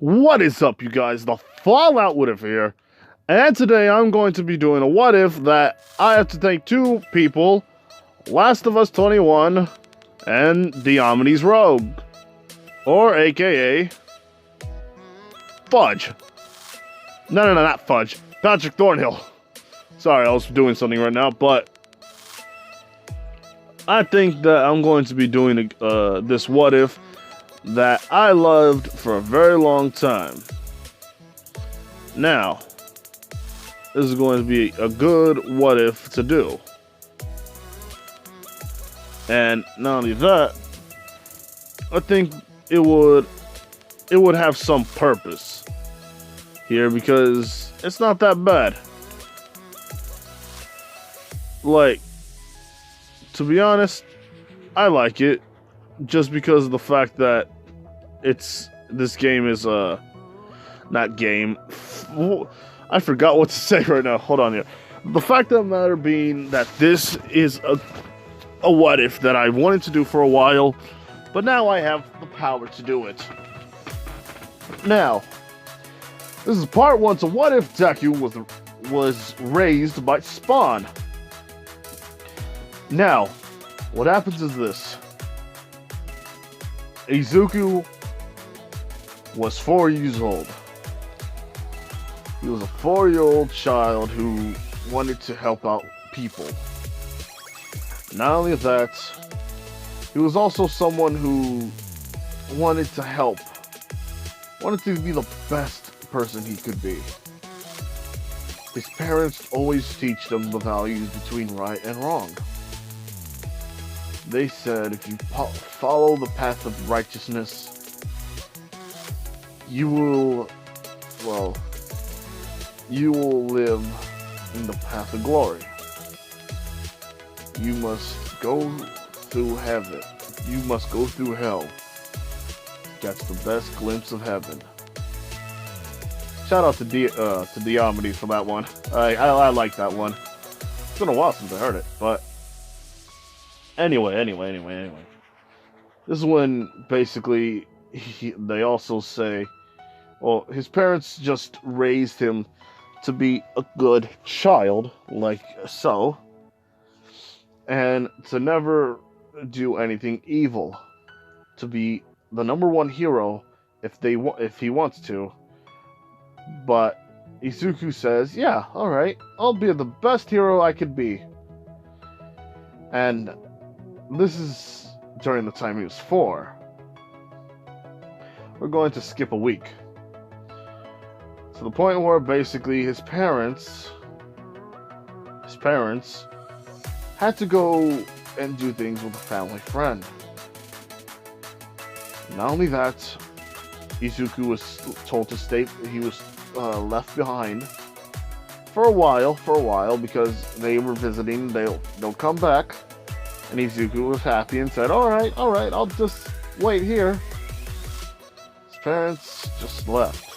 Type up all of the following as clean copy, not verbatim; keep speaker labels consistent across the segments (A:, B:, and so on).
A: What is up, you guys? The Fallout What If here. And today I'm going to be doing a what if that I have to thank two people, Last of Us 21 and Diomedes Rogue. Or aka Fudge. No, not Fudge. Patrick Thornhill. Sorry, I was doing something right now, but I think that I'm going to be doing this what if that I loved for a very long time. Now, this is going to be a good what if to do. And not only that, I think it would have some purpose here because it's not that bad. Like, to be honest, I like it just because of the fact that this game is not game. I forgot what to say right now. Hold on here. The fact of the matter being that this is a what if that I wanted to do for a while, but now I have the power to do it. Now, this is part one to what if Deku was raised by SPAWN. Now, what happens is this. Izuku was 4 years old. He was a 4-year-old child who wanted to help out people. Not only that, he was also someone who wanted to help. Wanted to be the best person he could be. His parents always teach them the values between right and wrong. They said if you follow the path of righteousness, you will live in the path of glory. You must go through heaven. You must go through hell. That's the best glimpse of heaven. Shout out to Diomedes for that one. I like that one. It's been a while since I heard it, but anyway. This is when basically they also say, well, his parents just raised him to be a good child, like so, and to never do anything evil, to be the #1 hero if he wants to. But Izuku says, yeah, alright, I'll be the best hero I could be. And this is during the time he was 4. We're going to skip a week. To the point where basically his parents had to go and do things with a family friend. Not only that, Izuku was told to stay. He was left behind for a while because they were visiting. They'll come back, and Izuku was happy and said, "All right, I'll just wait here." His parents just left.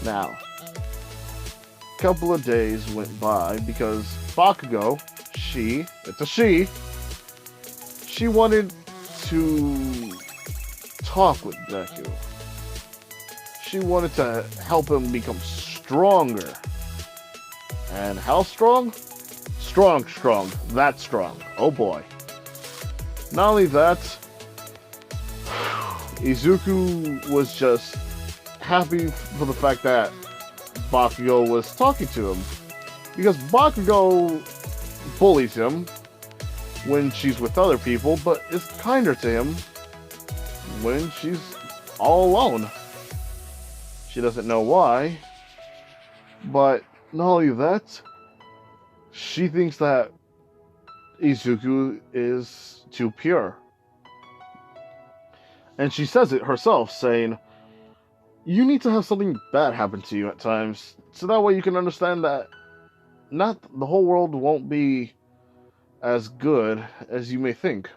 A: Now, a couple of days went by because Bakugo, she wanted to talk with Deku. She wanted to help him become stronger. And how strong? Strong. That strong. Oh boy. Not only that, Izuku was just happy for the fact that Bakugo was talking to him. Because Bakugo bullies him when she's with other people, but is kinder to him when she's all alone. She doesn't know why, but not only that, she thinks that Izuku is too pure. And she says it herself, saying, you need to have something bad happen to you at times, so that way you can understand that not the whole world won't be as good as you may think.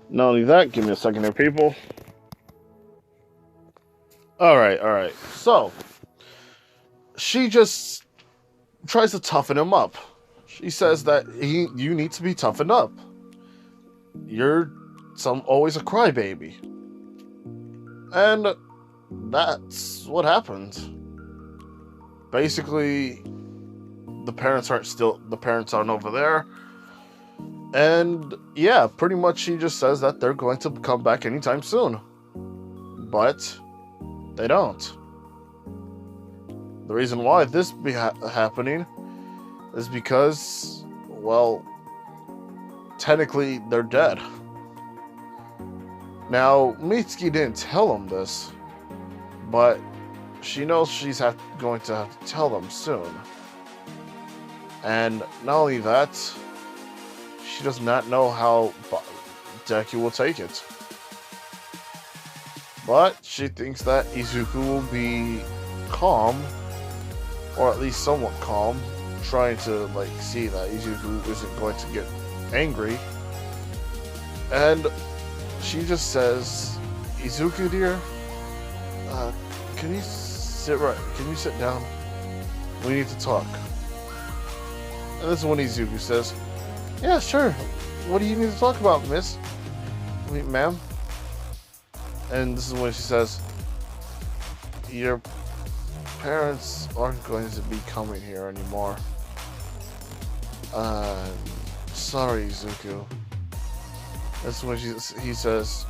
A: Not only that, give me a second here, people. Alright. So, she just tries to toughen him up. She says that you need to be toughened up. You're always a crybaby. And that's what happened. Basically, the parents aren't over there. And yeah, pretty much she just says that they're going to come back anytime soon. But they don't. The reason why this be happening is because, well, technically they're dead. Now, Mitsuki didn't tell him this, but she knows she's going to have to tell them soon. And not only that, she does not know how Deku will take it. But she thinks that Izuku will be calm, or at least somewhat calm, trying to see that Izuku isn't going to get angry. And she just says, "Izuku, dear, can you sit down? We need to talk." And this is when Izuku says, "Yeah, sure. What do you need to talk about, miss? Ma'am?" And this is when she says, "Your parents aren't going to be coming here anymore. Sorry, Izuku." This is when he says,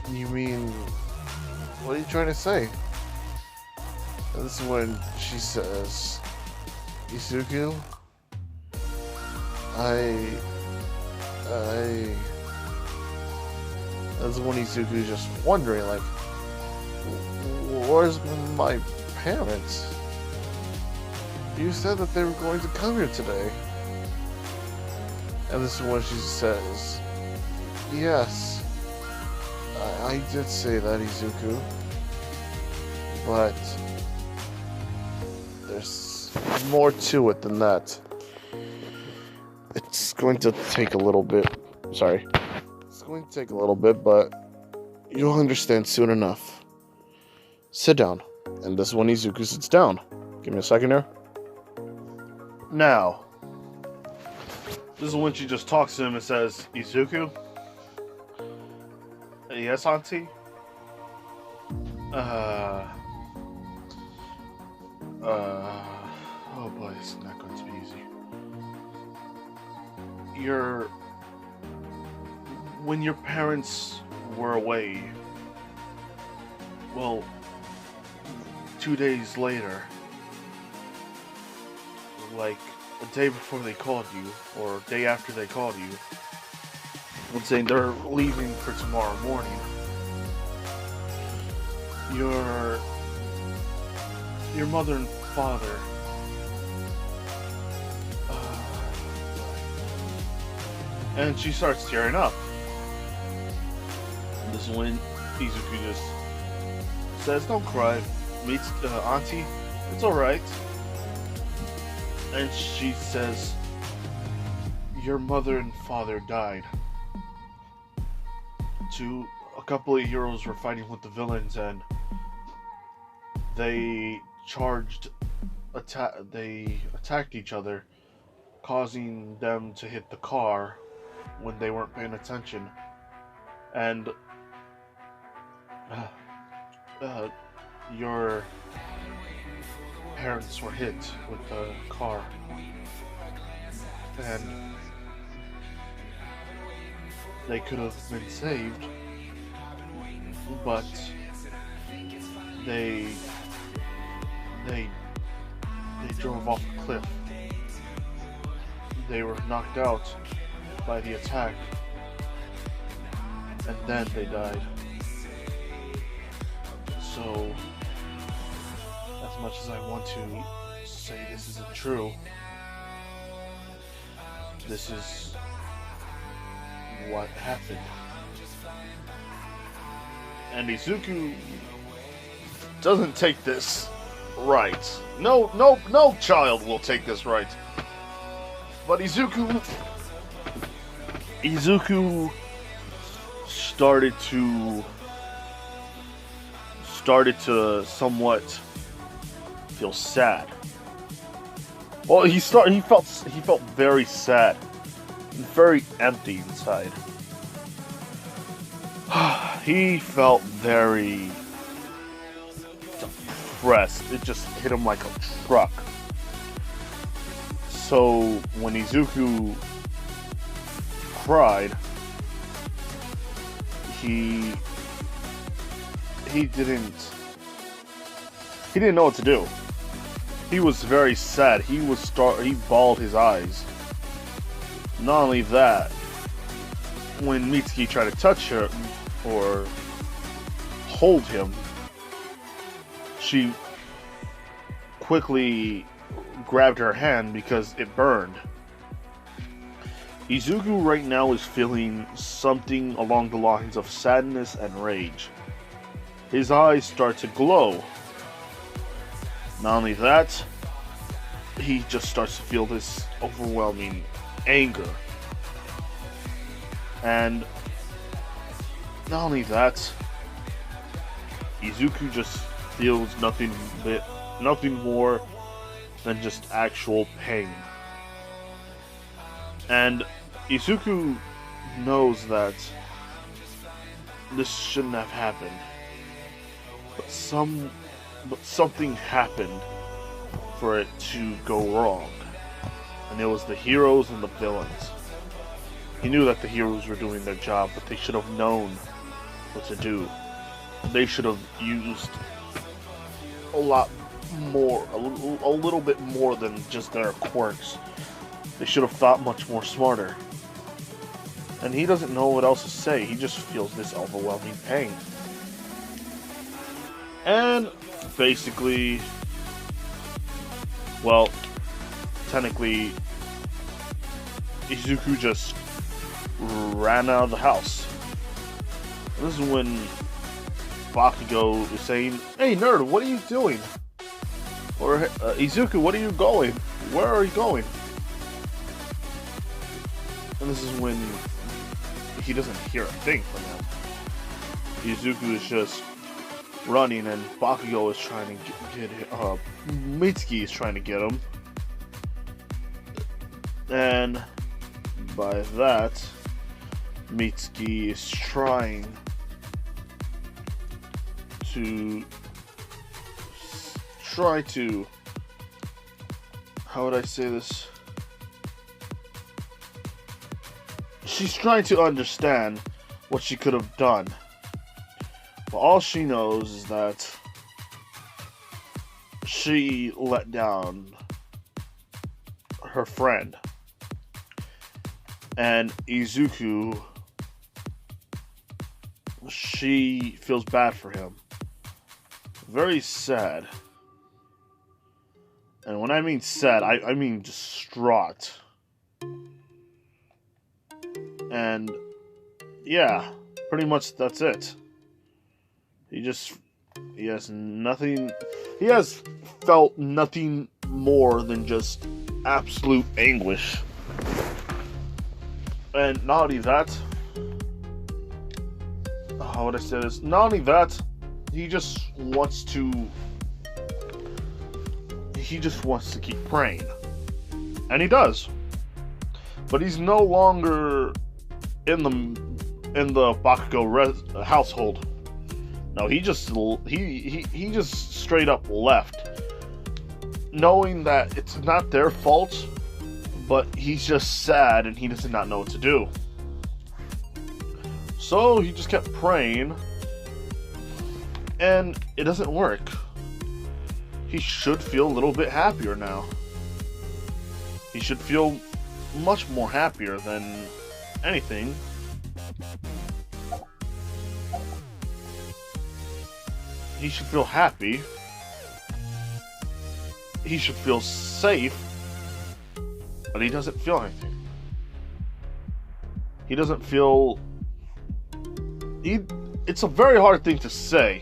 A: "You mean, what are you trying to say?" And this is when she says, "Izuku, That's when Izuku's just wondering, where's my parents? You said that they were going to come here today." And this is when she says, "Yes, I did say that, Izuku. But there's more to it than that. It's going to take a little bit. Sorry. It's going to take a little bit, but you'll understand soon enough. Sit down." And this is when Izuku sits down. Give me a second here. Now, this is when she just talks to him and says, "Izuku? Yes, Auntie? Oh boy, it's not going to be easy. When your parents were away, well, 2 days later, a day before they called you, or a day after they called you, and saying they're leaving for tomorrow morning, your mother and father, and she starts tearing up. And this is when Izuku just says, "Don't cry, Auntie, it's alright." And she says, "Your mother and father died. A couple of heroes were fighting with the villains, and they attacked each other, causing them to hit the car when they weren't paying attention. And your parents were hit with the car, and they could have been saved, but they drove off a cliff. They were knocked out by the attack, and then they died. So, as much as I want to say this isn't true, this is what happened." And Izuku doesn't take this right. No child will take this right. But Izuku started to somewhat feel sad. Well, he felt very sad, very empty inside. he felt very depressed. It just hit him like a truck. So when Izuku cried, he didn't know what to do. He was very sad. He bawled his eyes. Not only that, when Mitsuki tried to touch her or hold him, she quickly grabbed her hand because it burned. Izuku right now is feeling something along the lines of sadness and rage. His eyes start to glow. Not only that, he just starts to feel this overwhelming anger. And not only that, Izuku just feels nothing more than just actual pain. And Izuku knows that this shouldn't have happened. But something happened for it to go wrong. And it was the heroes and the villains. He knew that the heroes were doing their job, but they should have known what to do. They should have used a lot more, a little bit more than just their quirks. They should have thought much more smarter. And he doesn't know what else to say. He just feels this overwhelming pain. And basically, well, technically, Izuku just ran out of the house. And this is when Bakugo is saying, "Hey nerd, what are you doing?" Or Izuku, what are you going? Where are you going? And this is when he doesn't hear a thing from him. Izuku is just running, and Bakugo is trying to get Mitsuki is trying to get him. And by that, Mitsuki is trying to how would I say this? She's trying to understand what she could have done. But all she knows is that she let down her friend. And Izuku, she feels bad for him. Very sad. And when I mean sad, I mean distraught. And yeah, pretty much that's it. He has felt nothing more than just absolute anguish. And not only that, how would I say this? Not only that, he just wants to keep praying. And he does. But he's no longer in the Bakugo household. No, he just straight up left, knowing that it's not their fault, but he's just sad and he does not know what to do. So he just kept praying, and it doesn't work. He should feel a little bit happier now. He should feel much more happier than anything. He should feel happy. He should feel safe. But he doesn't feel anything. He doesn't feel... It's a very hard thing to say.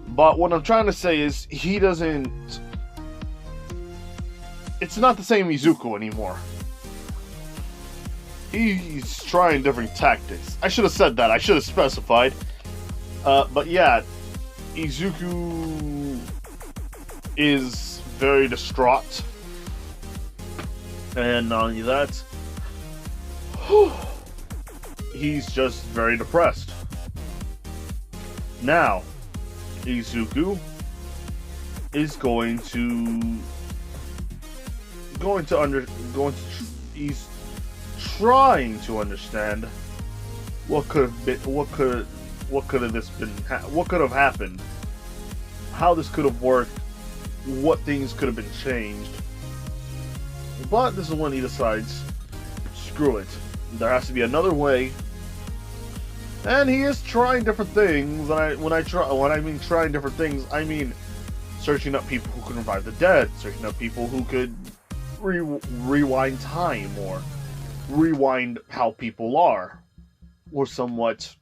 A: But what I'm trying to say is, he doesn't... It's not the same Izuku anymore. He's trying different tactics. I should have said that. I should have specified. But yeah, Izuku is very distraught. And not only that, he's just very depressed. Now, Izuku is he's trying to understand what could have happened, how this could have worked, what things could have been changed. But this is when he decides, screw it, there has to be another way. And he is trying different things. And when I mean trying different things, I mean searching up people who can revive the dead, searching up people who could rewind time, or rewind how people are, or somewhat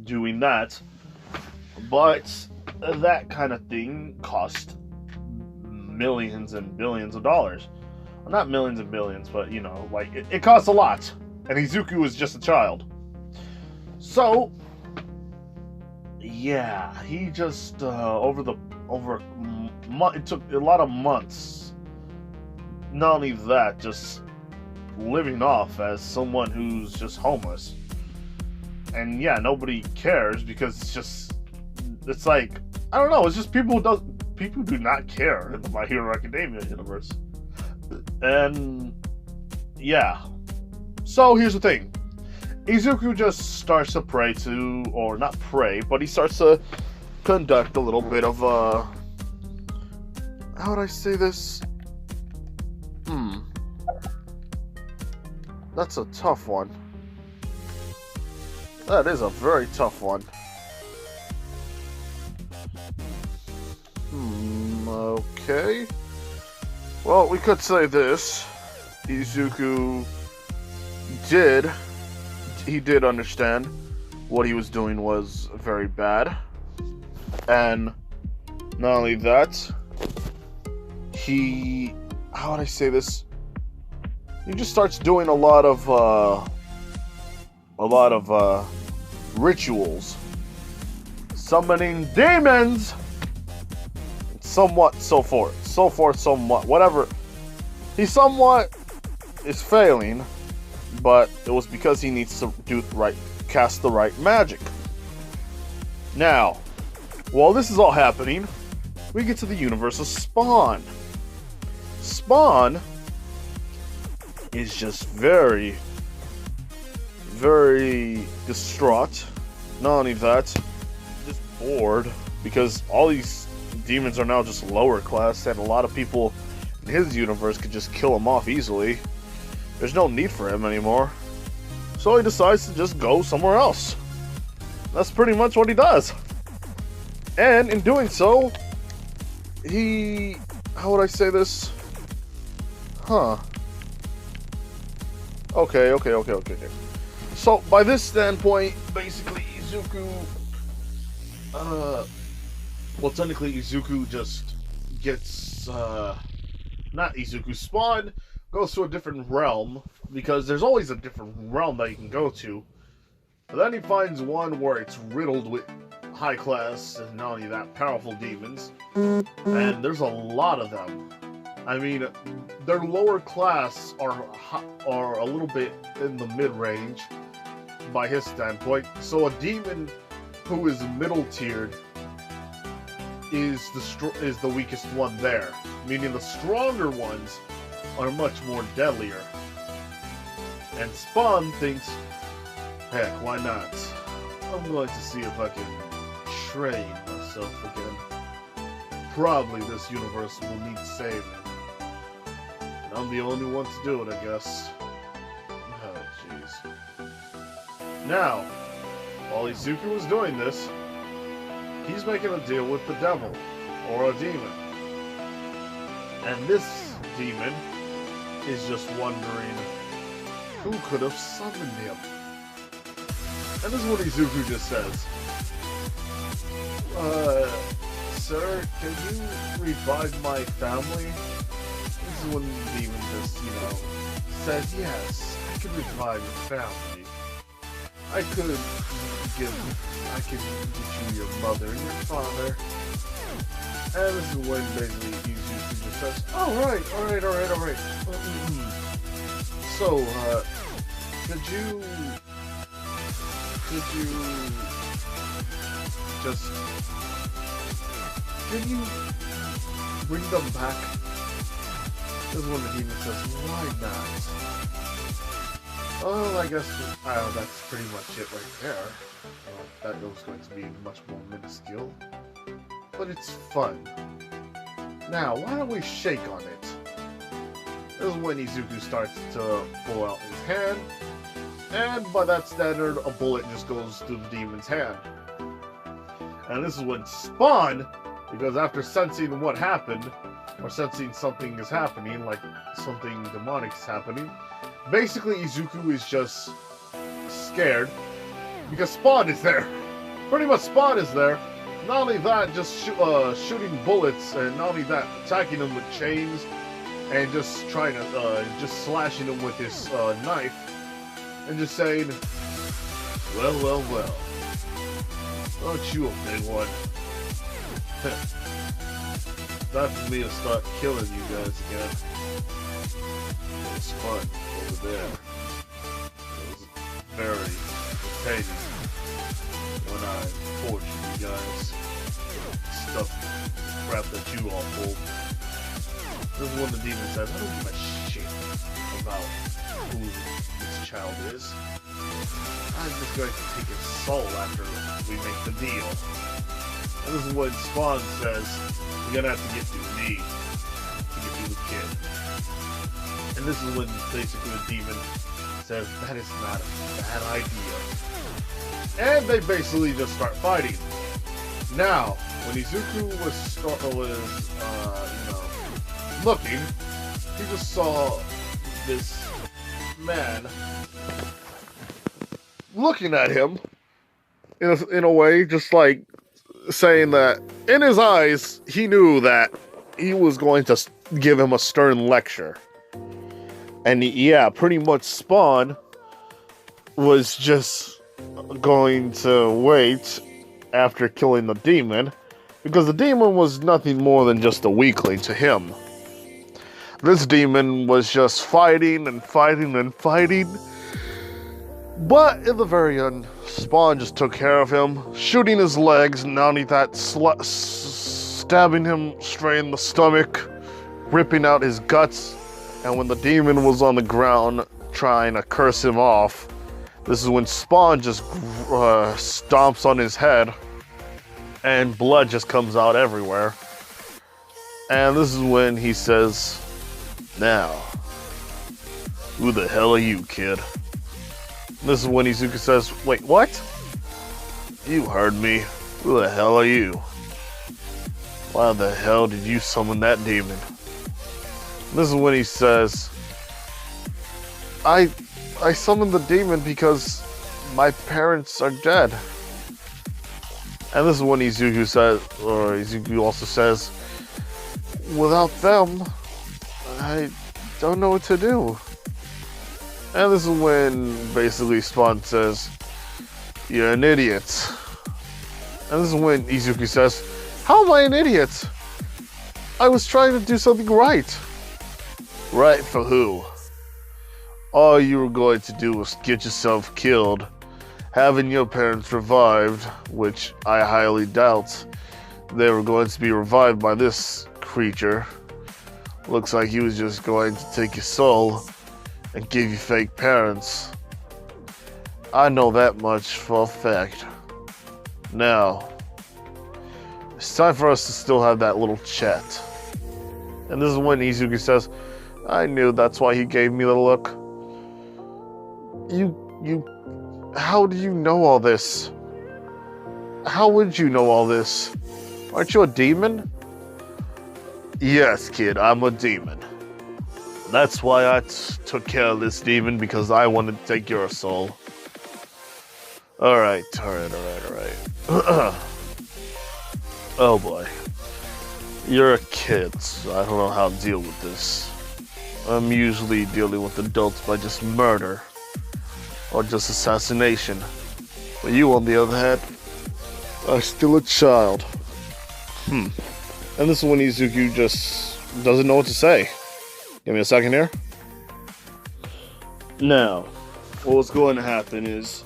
A: doing that. But that kind of thing cost millions and billions of dollars. Well, not millions and billions, but you know, like it costs a lot. And Izuku is just a child. So yeah, he just it took a lot of months. Not only that, just living off as someone who's just homeless. And yeah, nobody cares because it's like, I don't know, it's just people do not care in the My Hero Academia universe. And yeah. So here's the thing. Izuku just starts to pray to, or not pray, but he starts to conduct a little bit of how would I say this? That's a tough one. That is a very tough one. Okay. Well, we could say this. Izuku did understand what he was doing was very bad. And not only that, how would I say this? He just starts doing a lot of rituals, summoning demons, somewhat, whatever. He somewhat is failing, but it was because he needs to cast the right magic. Now, while this is all happening, we get to the universe of Spawn. Spawn is just very, very distraught. Not only that, just bored, because all these demons are now just lower class, and a lot of people in his universe could just kill him off easily. There's no need for him anymore. So he decides to just go somewhere else. That's pretty much what he does. And in doing so, how would I say this? Okay. So, by this standpoint, basically, Izuku, technically, Izuku just gets, not Izuku, Spawn goes to a different realm, because there's always a different realm that you can go to. But then he finds one where it's riddled with high class, and not only that, powerful demons. And there's a lot of them. I mean, their lower class are a little bit in the mid-range, by his standpoint. So a demon who is middle-tiered is the weakest one there. Meaning the stronger ones are much more deadlier. And Spawn thinks, heck, why not? I'm going to see if I can train myself again. Probably this universe will need saving. And I'm the only one to do it, I guess. Oh, jeez. Now, while Izuku was doing this, he's making a deal with the devil, or a demon. And this demon is just wondering who could have summoned him. And this is what Izuku just says. Sir, can you revive my family? This is when the demon just, says, yes, I can revive your family. I can give you your mother and your father. And this is when basically Izuku just says, alright. So, could you just, can you bring them back? This is when the demon says, why not? Oh, I guess that's pretty much it right there. That was going to be much more minuscule, but it's fun. Now, why don't we shake on it? This is when Izuku starts to pull out his hand, and by that standard, a bullet just goes through the demon's hand. And this is when Spawn, because after sensing what happened, or sensing something is happening, like something demonic is happening, basically Izuku is just scared, because Spawn is there. Pretty much Spawn is there. Not only that, just shooting bullets, and not only that, attacking him with chains, and just trying to, just slashing him with his knife, and just saying, well, well, well, aren't you a big one? Time for me to start killing you guys again. It was fun over there. It was very entertaining when I tortured you guys. Stuff, crap that you all pulled. This is when the demon says, I don't give a shit about who this child is. I'm just going to take his soul after we make the deal. And this is when Spawn says, you're gonna have to get through me to get through the kid. And this is when basically the demon says, that is not a bad idea. And they basically just start fighting. Now, when Izuku was looking, he just saw this man looking at him in a way, just like saying that in his eyes, he knew that he was going to give him a stern lecture. And yeah, pretty much Spawn was just going to wait after killing the demon, because the demon was nothing more than just a weakling to him. This demon was just fighting and fighting and fighting. But in the very end, Spawn just took care of him, shooting his legs, not only that, stabbing him straight in the stomach, ripping out his guts. And when the demon was on the ground trying to curse him off, this is when Spawn just stomps on his head, and blood just comes out everywhere. And this is when he says, now, who the hell are you, kid? This is when Izuku says, wait, what? You heard me. Who the hell are you? Why the hell did you summon that demon? This is when he says, I summoned the demon because my parents are dead. And this is when Izuku says, or Izuku also says, without them, I don't know what to do. And this is when basically Spawn says, you're an idiot. And this is when Izuku says, how am I an idiot? I was trying to do something right. Right for who? All you were going to do was get yourself killed, having your parents revived, which I highly doubt they were going to be revived by this creature. Looks like he was just going to take your soul and give you fake parents. I know that much for a fact. Now, it's time for us to still have that little chat. And this is when Izuku says, I knew that's why he gave me the look. How do you know all this? How would you know all this? Aren't you a demon? Yes, kid, I'm a demon. That's why I took care of this demon, because I wanted to take your soul. Alright. Oh boy. You're a kid, so I don't know how to deal with this. I'm usually dealing with adults by just murder. Or just assassination. But you, on the other hand, are still a child. And this is when Izuku just doesn't know what to say. Give me a second here. Now, what's going to happen is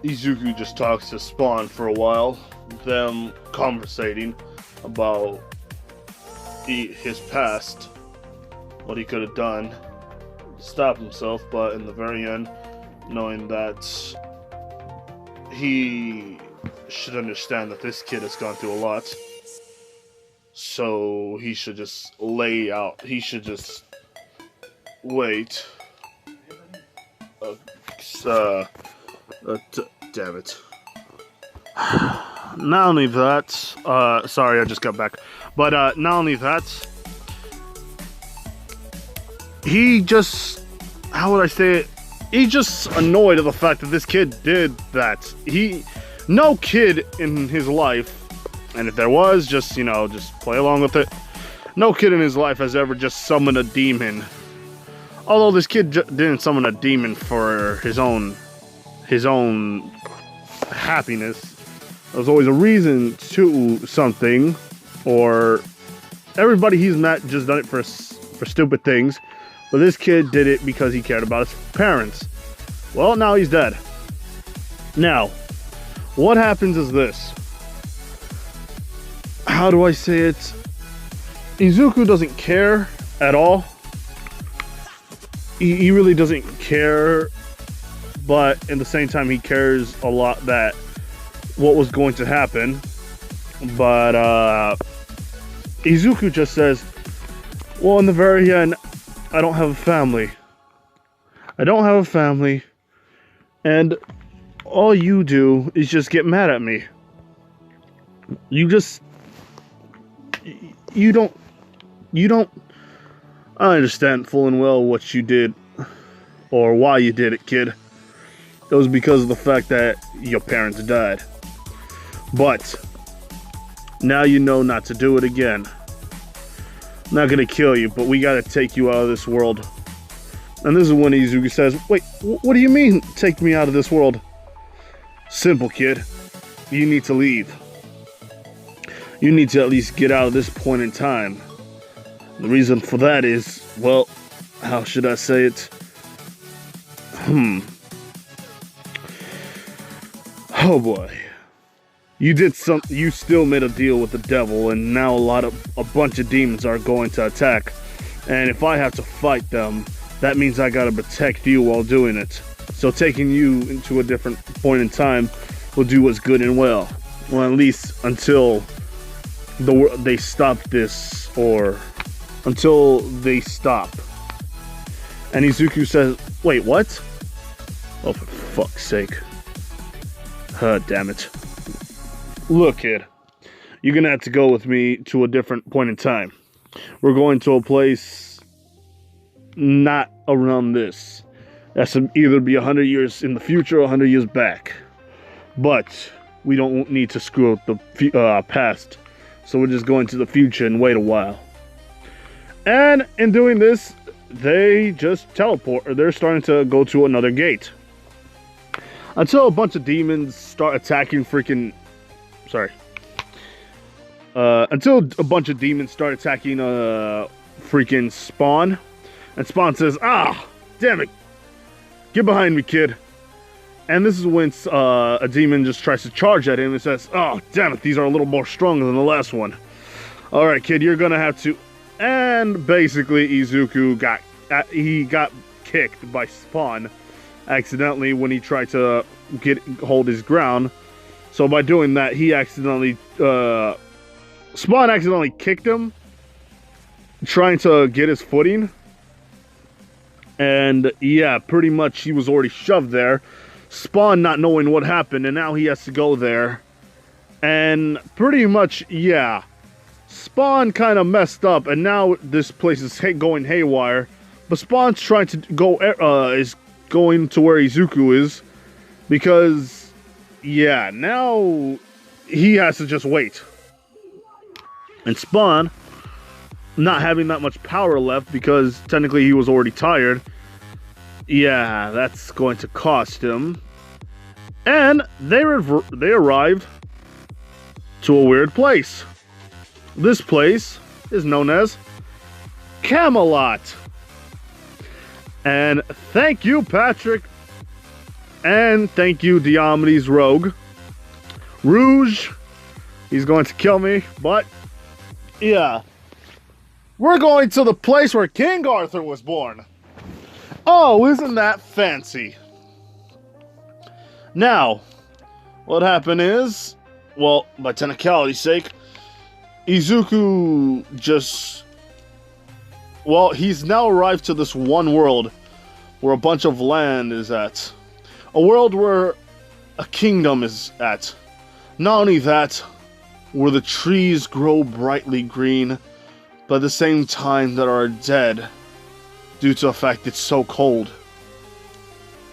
A: Izuku just talks to Spawn for a while. them conversating about his past, what he could have done to stop himself, but in the very end, knowing that he should understand that this kid has gone through a lot, so he should just he should just wait. Damn it. Not only that, sorry, I just got back. But not only that, he just, how would I say it? He's just annoyed at the fact that this kid did that. No kid in his life, and if there was, just, you know, just play along with it. No kid in his life has ever just summoned a demon. Although this kid didn't summon a demon for his own happiness. There's always a reason to something, or everybody he's met just done it for stupid things. But this kid did it because he cared about his parents. Well, now he's dead. Now, what happens is this. How do I say it? Izuku doesn't care at all. He really doesn't care, but at the same time he cares a lot that what was going to happen. But Izuku just says, well, in the very end, I don't have a family. I don't have a family, and all you do is just get mad at me. You don't I understand full and well what you did, or why you did it, kid. It was because of the fact that your parents died. But now you know not to do it again. I'm not gonna kill you, but we gotta take you out of this world. And this is when Izuku says, wait, what do you mean, take me out of this world? Simple, kid. You need to leave. You need to at least get out of this point in time. The reason for that is, well, how should I say it? Oh boy. You still made a deal with the devil, and now a bunch of demons are going to attack. And if I have to fight them, that means I gotta protect you while doing it. So taking you into a different point in time will do what's good and well. Well, at least until they stop this, or until they stop. And Izuku says, wait, what? Oh, for fuck's sake. Damn it. Look, kid. You're gonna have to go with me to a different point in time. We're going to a place not around this. That's either be 100 years in the future or 100 years back. But we don't need to screw up the past. So we're just going to the future and wait a while. And in doing this, they just teleport, or they're starting to go to another gate. Until a bunch of demons start attacking until a bunch of demons start attacking freaking Spawn. And Spawn says, ah, damn it. Get behind me, kid. And this is when a demon just tries to charge at him and says, oh, damn it, these are a little more stronger than the last one. Alright, kid, you're gonna have to... And basically, Izuku got kicked by Spawn accidentally when he tried to hold his ground. So by doing that, Spawn accidentally kicked him, trying to get his footing. And yeah, pretty much he was already shoved there. Spawn not knowing what happened, and now he has to go there. And pretty much, yeah, Spawn kind of messed up, and now this place is going haywire. But Spawn's trying to is going to where Izuku is, because, yeah, now he has to just wait. And Spawn, not having that much power left, because technically he was already tired, yeah, that's going to cost him. And they arrived to a weird place. This place is known as Camelot. And thank you, Patrick. And thank you, Diomedes Rogue. Rouge He's going to kill me, but yeah. We're going to the place where King Arthur was born. Oh, isn't that fancy? Now, what happened is, well, by technicality's sake, Izuku just... Well, he's now arrived to this one world where a bunch of land is at. A world where a kingdom is at. Not only that, where the trees grow brightly green, but at the same time that are dead due to the fact it's so cold.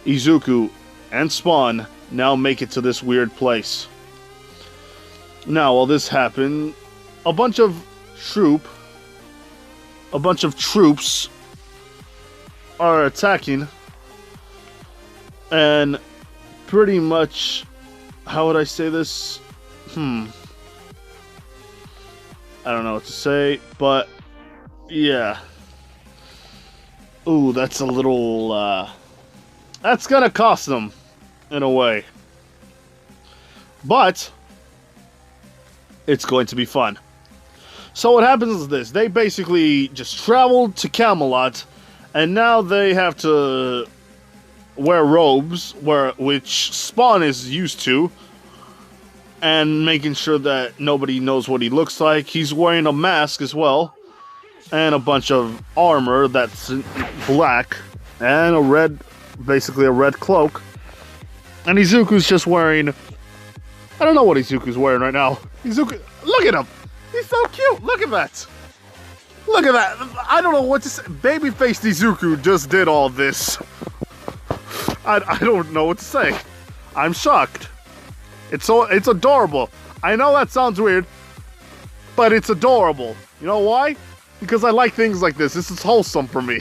A: Izuku and Spawn now make it to this weird place. Now, while this happened, a bunch of troops are attacking, and pretty much, how would I say this? I don't know what to say, but yeah. Ooh, that's a little, that's gonna cost them, in a way. But it's going to be fun. So what happens is this. They basically just traveled to Camelot, and now they have to wear robes, which Spawn is used to, and making sure that nobody knows what he looks like. He's wearing a mask as well, and a bunch of armor that's black, and a red, basically a red cloak. And Izuku's just wearing, I don't know what Izuku's wearing right now. Izuku, look at him! He's so cute! Look at that! Look at that! I don't know what to say. Babyface Izuku just did all this. I don't know what to say. I'm shocked. It's adorable. I know that sounds weird, but it's adorable. You know why? Because I like things like this. This is wholesome for me.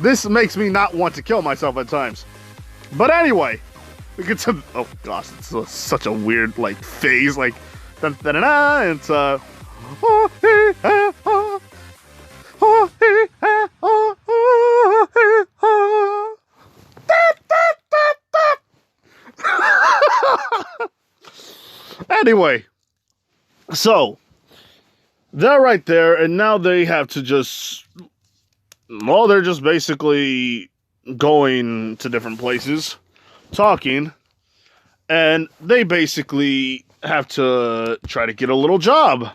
A: This makes me not want to kill myself at times. But anyway, we get to, oh gosh, it's such a weird like phase, like dun, dun, dun, dun, it's anyway, so they're right there, and now they have to just, well, they're just basically going to different places, talking, and they basically have to try to get a little job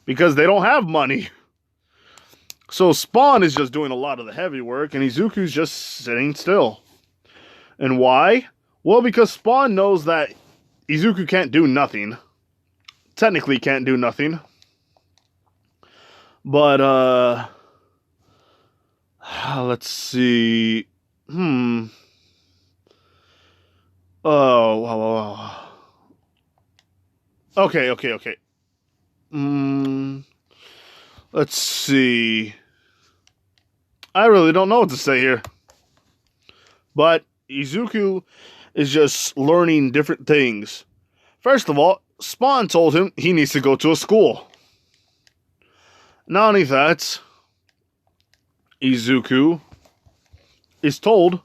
A: because they don't have money. So Spawn is just doing a lot of the heavy work, and Izuku's just sitting still. And why? Well, because Spawn knows that Izuku can't do nothing. Technically can't do nothing. But, let's see. Oh. Okay. Let's see. I really don't know what to say here. But Izuku is just learning different things. First of all, Spawn told him he needs to go to a school. Not only that, Izuku is told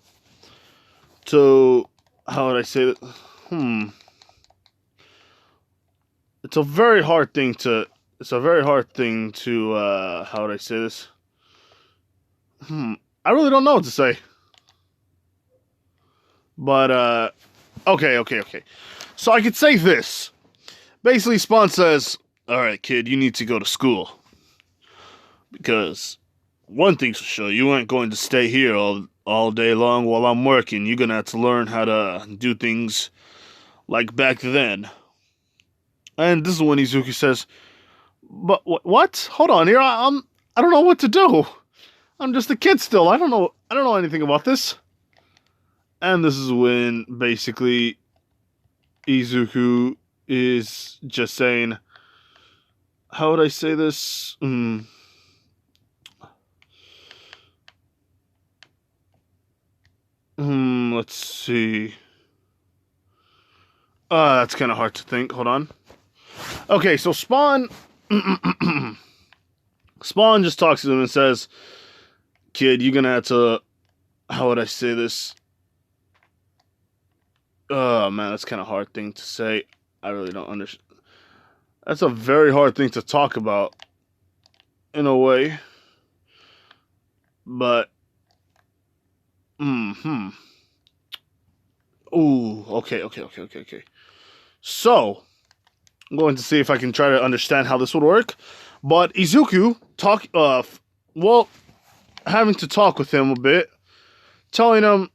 A: to, how would I say that? It's a very hard thing to, how would I say this? I really don't know what to say. But, okay. So I could say this. Basically, Spawn says, alright, kid, you need to go to school. Because one thing's for sure, you ain't going to stay here all day long while I'm working. You're gonna have to learn how to do things like back then. And this is when Izuku says, but what? Hold on here, I don't know what to do. I'm just a kid still. I don't know anything about this. And this is when basically Izuku is just saying, how would I say this? Let's see. That's kind of hard to think. Hold on. Okay, so Spawn just talks to him and says, kid, you're gonna have to, how would I say this? Oh man, that's kind of hard thing to say. I really don't understand. That's a very hard thing to talk about, in a way. But, Ooh, okay. So, I'm going to see if I can try to understand how this would work. But Izuku having to talk with him a bit, telling him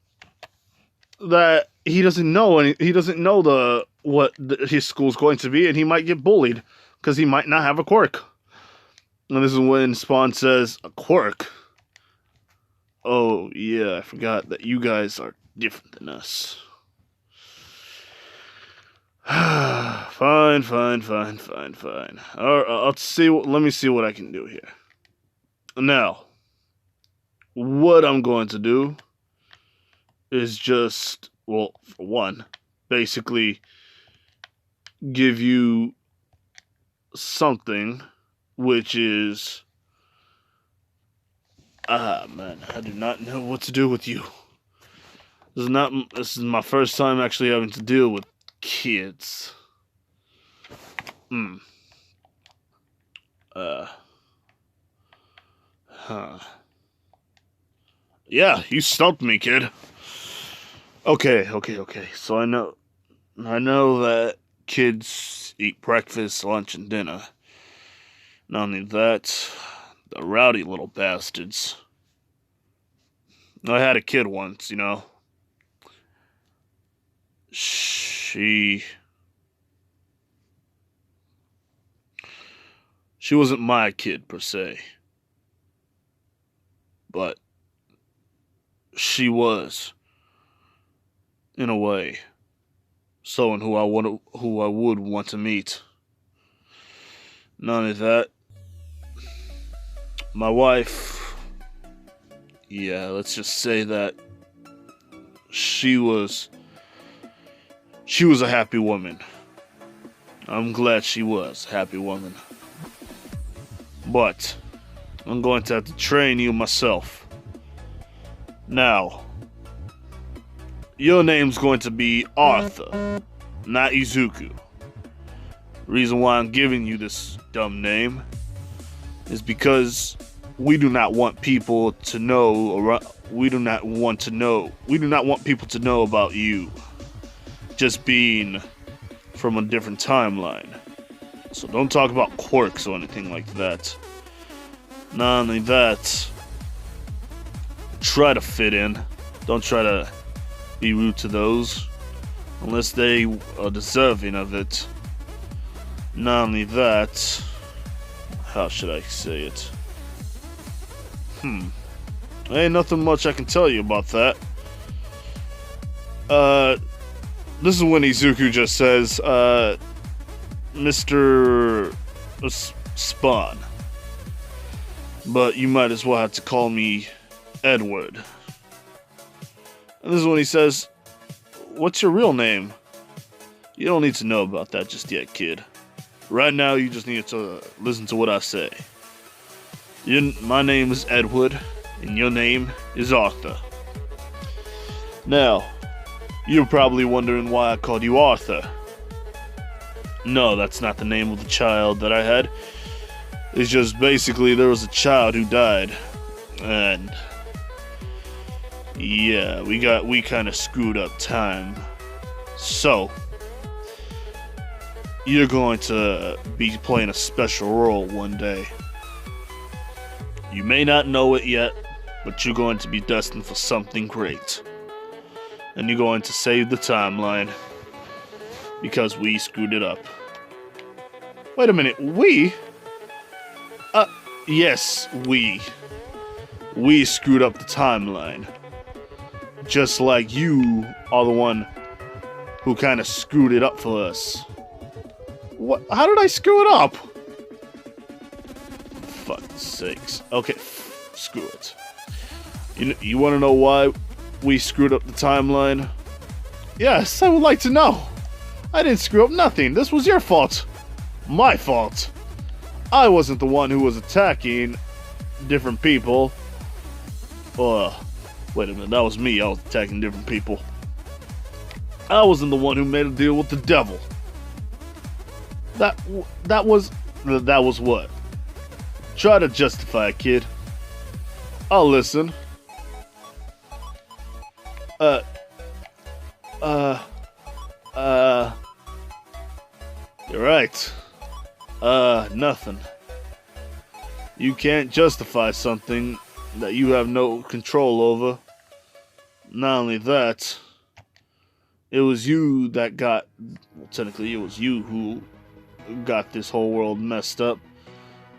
A: that he doesn't know his school's going to be, and he might get bullied because he might not have a quirk. And this is when Spawn says, "A quirk? Oh yeah, I forgot that you guys are different than us." Fine. Let me see what I can do here. Now, what I'm going to do is just, well, for one, basically give you something, which is, man, I do not know what to do with you. This is my first time actually having to deal with kids. Yeah, you stumped me, kid. Okay. So I know that kids eat breakfast, lunch, and dinner. Not only that, the rowdy little bastards. I had a kid once, you know. She wasn't my kid per se, but she was, in a way, someone who I would want to meet. Not only that, my wife, yeah, let's just say that she was a happy woman. I'm glad she was a happy woman. But I'm going to have to train you myself. Now, your name's going to be Arthur, not Izuku. Reason why I'm giving you this dumb name is because we do not want people to know people to know about you just being from a different timeline. So don't talk about quirks or anything like that. Not only that, try to fit in. Don't try to be rude to those unless they are deserving of it. Not only that, how should I say it? Ain't nothing much I can tell you about that. This is when Izuku just says, Mr. Spawn. But you might as well have to call me Edward. And this is when he says, what's your real name? You don't need to know about that just yet, kid. Right now, you just need to listen to what I say. My name is Edward, and your name is Arthur. Now, you're probably wondering why I called you Arthur. No, that's not the name of the child that I had. It's just basically there was a child who died. And yeah, we kind of screwed up time. So, you're going to be playing a special role one day. You may not know it yet, but you're going to be destined for something great. And you're going to save the timeline because we screwed it up. Wait a minute, we? Yes, we. We screwed up the timeline. Just like you are the one who kind of screwed it up for us. What? How did I screw it up? For fuck's sakes. Okay, screw it. You want to know why we screwed up the timeline? Yes, I would like to know. I didn't screw up nothing. This was your fault. My fault. I wasn't the one who was attacking different people. Wait a minute, that was me. I was attacking different people. I wasn't the one who made a deal with the devil. That was what? Try to justify it, kid. I'll listen. You're right. Nothing. You can't justify something that you have no control over. Not only that, it was you that got, well, technically it was you who got this whole world messed up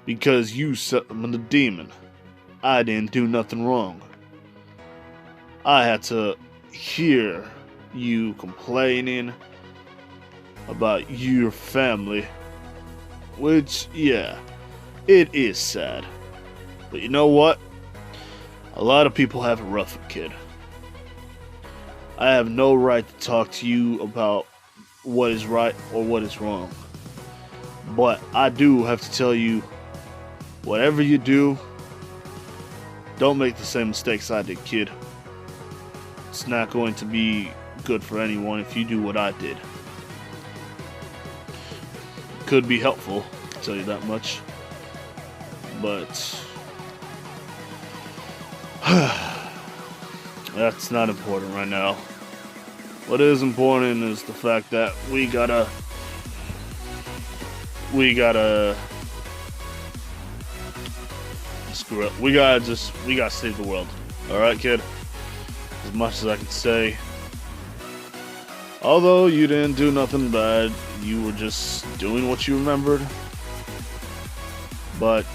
A: because you summoned a demon. I didn't do nothing wrong. I had to hear you complaining about your family, which, yeah, it is sad. But you know what? A lot of people have it rough, kid. I have no right to talk to you about what is right or what is wrong. But I do have to tell you, whatever you do, don't make the same mistakes I did, kid. It's not going to be good for anyone if you do what I did. Could be helpful, I'll tell you that much. But that's not important right now. What is important is the fact that we gotta screw up. We gotta save the world. Alright, kid? As much as I can say. Although you didn't do nothing bad, you were just doing what you remembered. But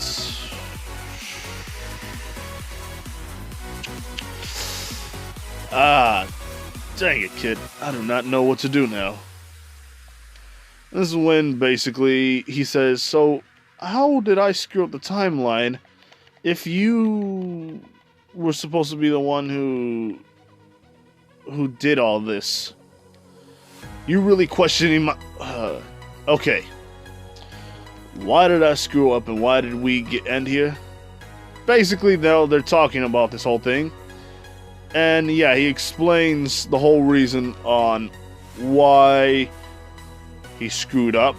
A: dang it, kid. I do not know what to do now. This is when, basically, he says, so, how did I screw up the timeline if you were supposed to be the one who did all this? You really questioning my... okay. Why did I screw up and why did we end here? Basically, they're talking about this whole thing. And yeah, he explains the whole reason on why he screwed up.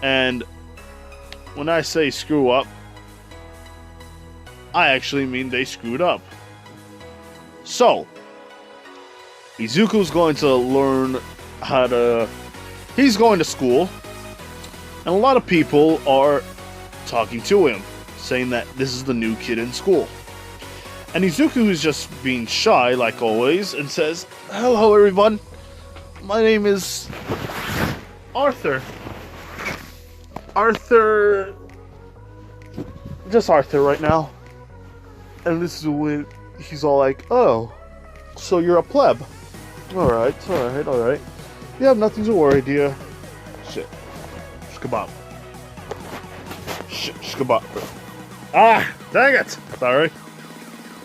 A: And when I say screw up, I actually mean they screwed up. So, Izuku's going to learn how to... He's going to school. And a lot of people are talking to him, saying that this is the new kid in school. And Izuku is just being shy, like always, and says, hello everyone, my name is Arthur. Just Arthur right now. And this is when he's all like, oh, so you're a pleb. Alright. You have nothing to worry, dear. Shit. Shkabop. Shit, shkabop. Ah, dang it! Sorry.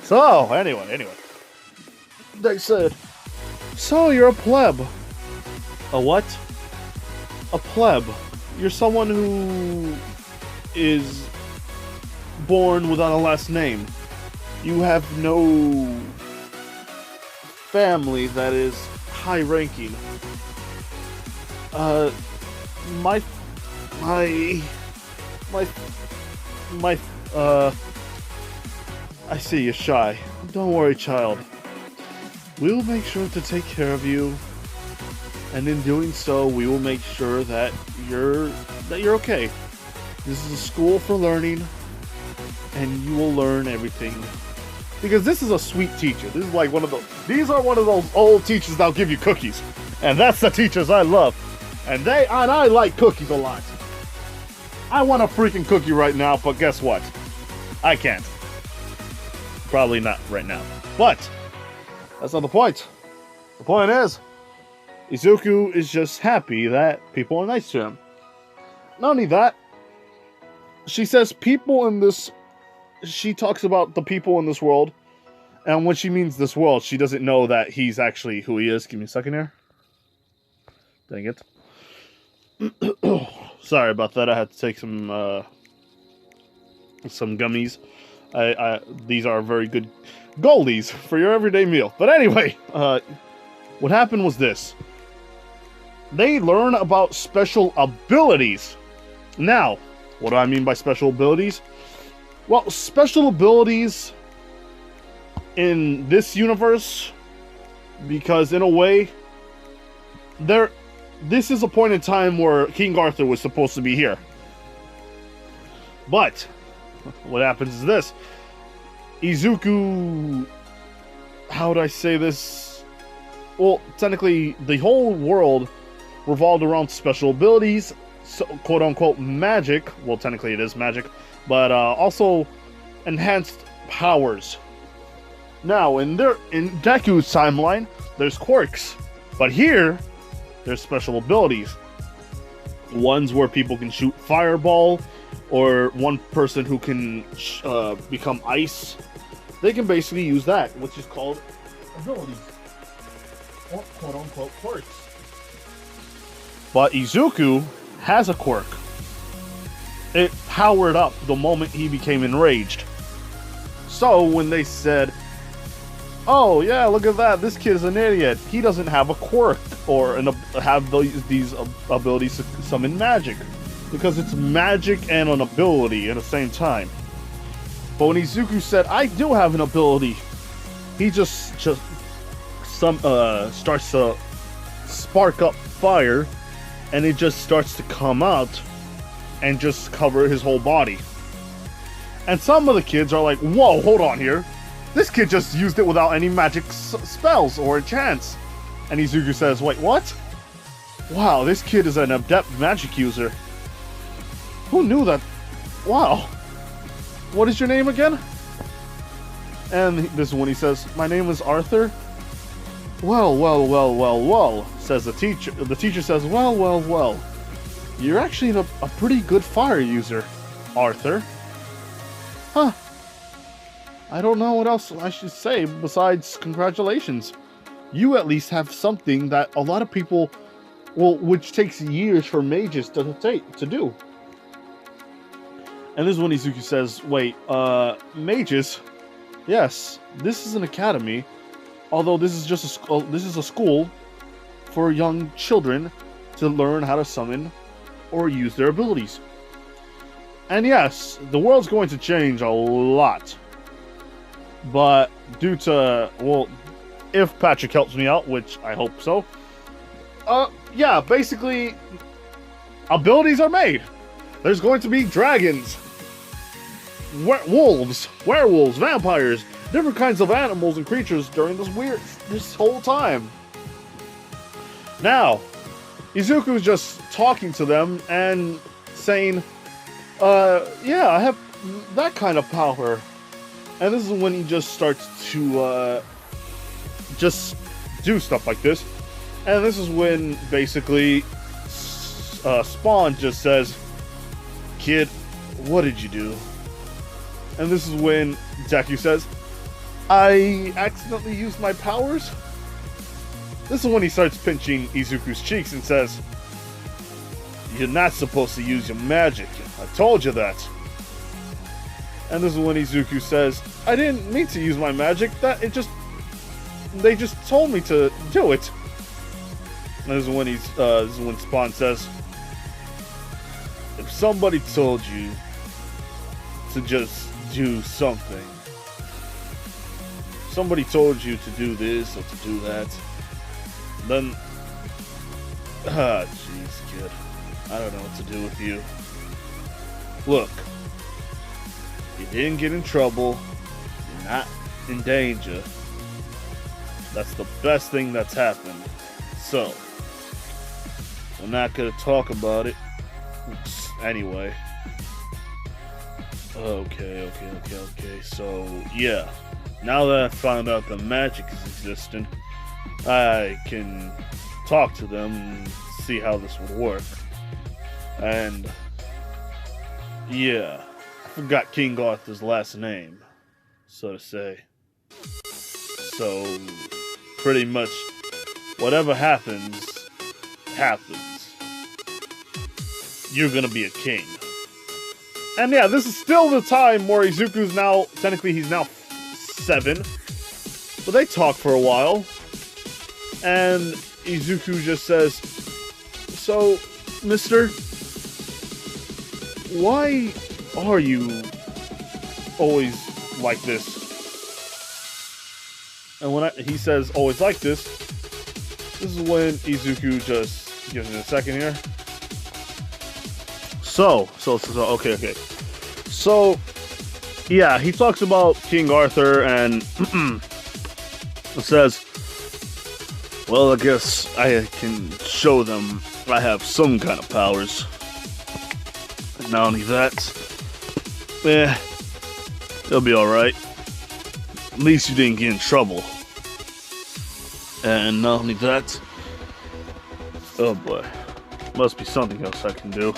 A: So, anyway. They said, so you're a pleb. A what? A pleb. You're someone who is born without a last name. You have no family that is high ranking. I see you're shy. Don't worry, child. We'll make sure to take care of you. And in doing so, we will make sure that you're okay. This is a school for learning, and you will learn everything. Because this is a sweet teacher. This is like these are one of those old teachers that'll give you cookies. And that's the teachers I love. And I like cookies a lot. I want a freaking cookie right now, but guess what? I can't. Probably not right now. But that's not the point. The point is, Izuku is just happy that people are nice to him. Not only that, she says people in this... She talks about the people in this world, and when she means this world, she doesn't know that he's actually who he is. Give me a second here. Dang it. Sorry about that. I had to take some gummies. These are very good goldies for your everyday meal. But anyway, what happened was this. they learn about special abilities. Now, what do I mean by special abilities? Well, special abilities in this universe, because in a way, this is a point in time where King Arthur was supposed to be here. But what happens is this. Izuku, how do I say this? Well, technically, the whole world revolved around special abilities, so, quote-unquote magic. Well, technically it is magic, but also enhanced powers. Now, in Deku's timeline, there's quirks, but here, there's special abilities. Ones where people can shoot fireball, or one person who can become ice. They can basically use that, which is called abilities, or quote-unquote quirks. But Izuku has a quirk. It powered up the moment he became enraged. So when they said, "Oh yeah, look at that, this kid is an idiot. He doesn't have a quirk or have these abilities to summon magic," because it's magic and an ability at the same time. But when Izuku said, "I do have an ability," he just starts to spark up fire, and it just starts to come out and just cover his whole body. And some of the kids are like, "Whoa, hold on here. This kid just used it without any magic spells or enchants." And Izuku says, "Wait, what? Wow, this kid is an adept magic user. Who knew that? Wow. What is your name again?" And this is when he says, "My name is Arthur." Well, says the teacher. The teacher says, well. You're actually a pretty good fire user, Arthur. Huh. I don't know what else I should say besides congratulations. You at least have something that a lot of people, which takes years for mages to do. And this is when Izuku says, "Wait, mages? Yes, this is an academy. Although this is just a school for young children to learn how to summon or use their abilities. And yes, the world's going to change a lot. But due to, if Patrick helps me out, which I hope so, yeah, basically, abilities are made. There's going to be dragons, wolves, werewolves, vampires, different kinds of animals and creatures during this whole time. Now, Izuku's just talking to them and saying, yeah, I have that kind of power." And this is when he just starts to, just do stuff like this. And this is when, basically, Spawn just says, "Kid, what did you do?" And this is when Deku says, "I accidentally used my powers?" This is when he starts pinching Izuku's cheeks and says, "You're not supposed to use your magic. I told you that." And this is when Izuku says, "I didn't mean to use my magic. They just told me to do it." And this is when Spawn says, "If somebody told you to just do something, somebody told you to do this or to do that, then, jeez, kid, I don't know what to do with you. Look, you didn't get in trouble, you're not in danger. That's the best thing that's happened. So, we're not gonna talk about it. Anyway. Okay. So, yeah. Now that I found out the magic is existent, I can talk to them and see how this would work. And, yeah. I forgot King Arthur's last name, so to say. So, pretty much, whatever happens. You're gonna be a king. And yeah, this is still the time where Izuku's now, technically he's now 7. But they talk for a while. And Izuku just says, So, mister, why are you always like this? And when he says always like this is when Izuku just gives me a second here. So, okay. So, yeah, he talks about King Arthur and says, well, I guess I can show them I have some kind of powers. And not only that, it'll be alright. At least you didn't get in trouble. And not only that, oh boy, must be something else I can do.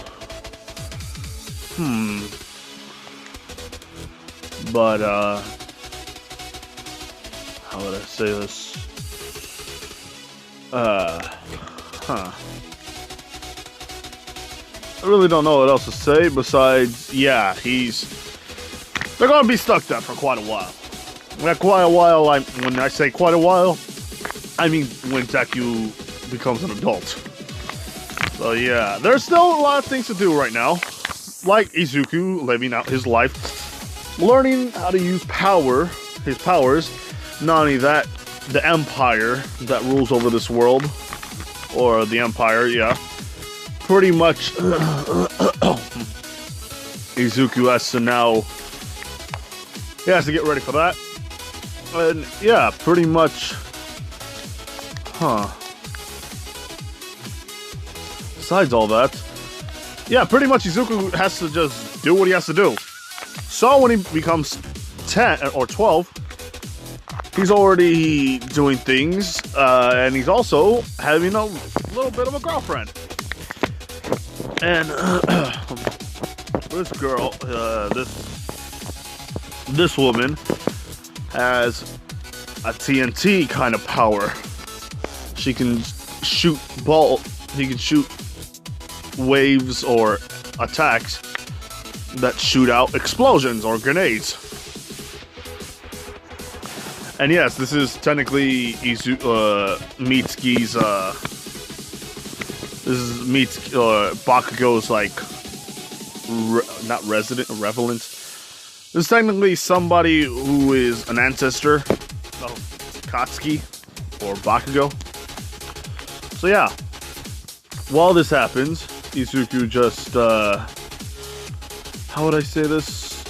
A: But, how would I say this? I really don't know what else to say besides, yeah, they're gonna be stuck there for quite a while. When I say quite a while, I mean when Deku becomes an adult. So yeah, there's still a lot of things to do right now. Like Izuku living out his life, learning how to use his powers. Not only that, the Empire that rules over this world, or the Empire, yeah, pretty much Izuku has to get ready for that. And yeah, pretty much, besides all that, yeah, pretty much Izuku has to just do what he has to do. So when he becomes 10 or 12, he's already doing things, and he's also having a little bit of a girlfriend. And this girl, this woman has a TNT kind of power. She can shoot waves or attacks that shoot out explosions or grenades. And yes, this is technically Mitsuki's, this is Bakugo's, like, not resident, revelant. This is technically somebody who is an ancestor of Katsuki or Bakugo. So yeah, while this happens, Izuku just, how would I say this?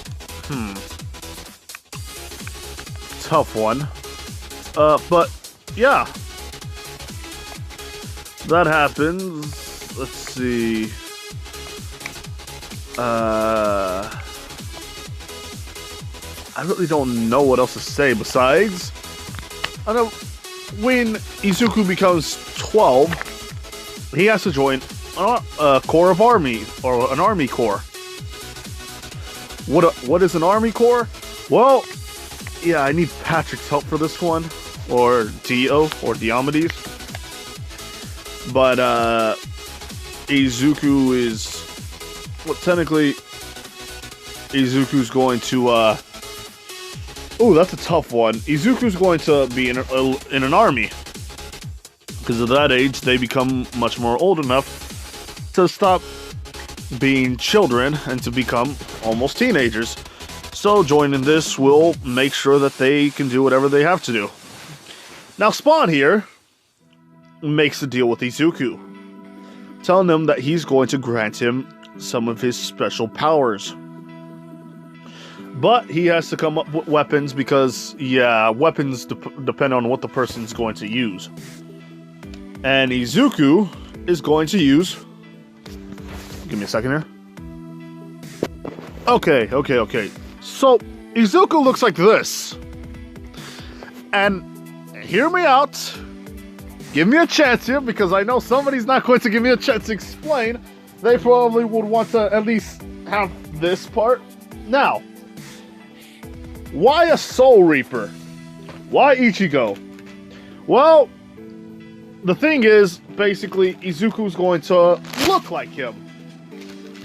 A: Tough one. But yeah, that happens. Let's see. I really don't know what else to say besides, I know when Izuku becomes 12, he has to join a corps of army, or an army corps. What is an army corps? Well, yeah, I need Patrick's help for this one, or Dio, or Diomedes. But Izuku is, well, technically, Izuku's going to, oh, that's a tough one. Izuku's going to be in an army. Because at that age, they become much more old enough to stop being children and to become almost teenagers. So joining this will make sure that they can do whatever they have to do. Now Spawn here makes a deal with Izuku, telling him that he's going to grant him some of his special powers. But he has to come up with weapons because, yeah, weapons depend on what the person's going to use. And Izuku is going to use... Give me a second here. Okay. So, Izuku looks like this. And hear me out. Give me a chance here, because I know somebody's not going to give me a chance to explain. They probably would want to at least have this part. Now, why a Soul Reaper? Why Ichigo? Well, the thing is, basically, Izuku's going to look like him.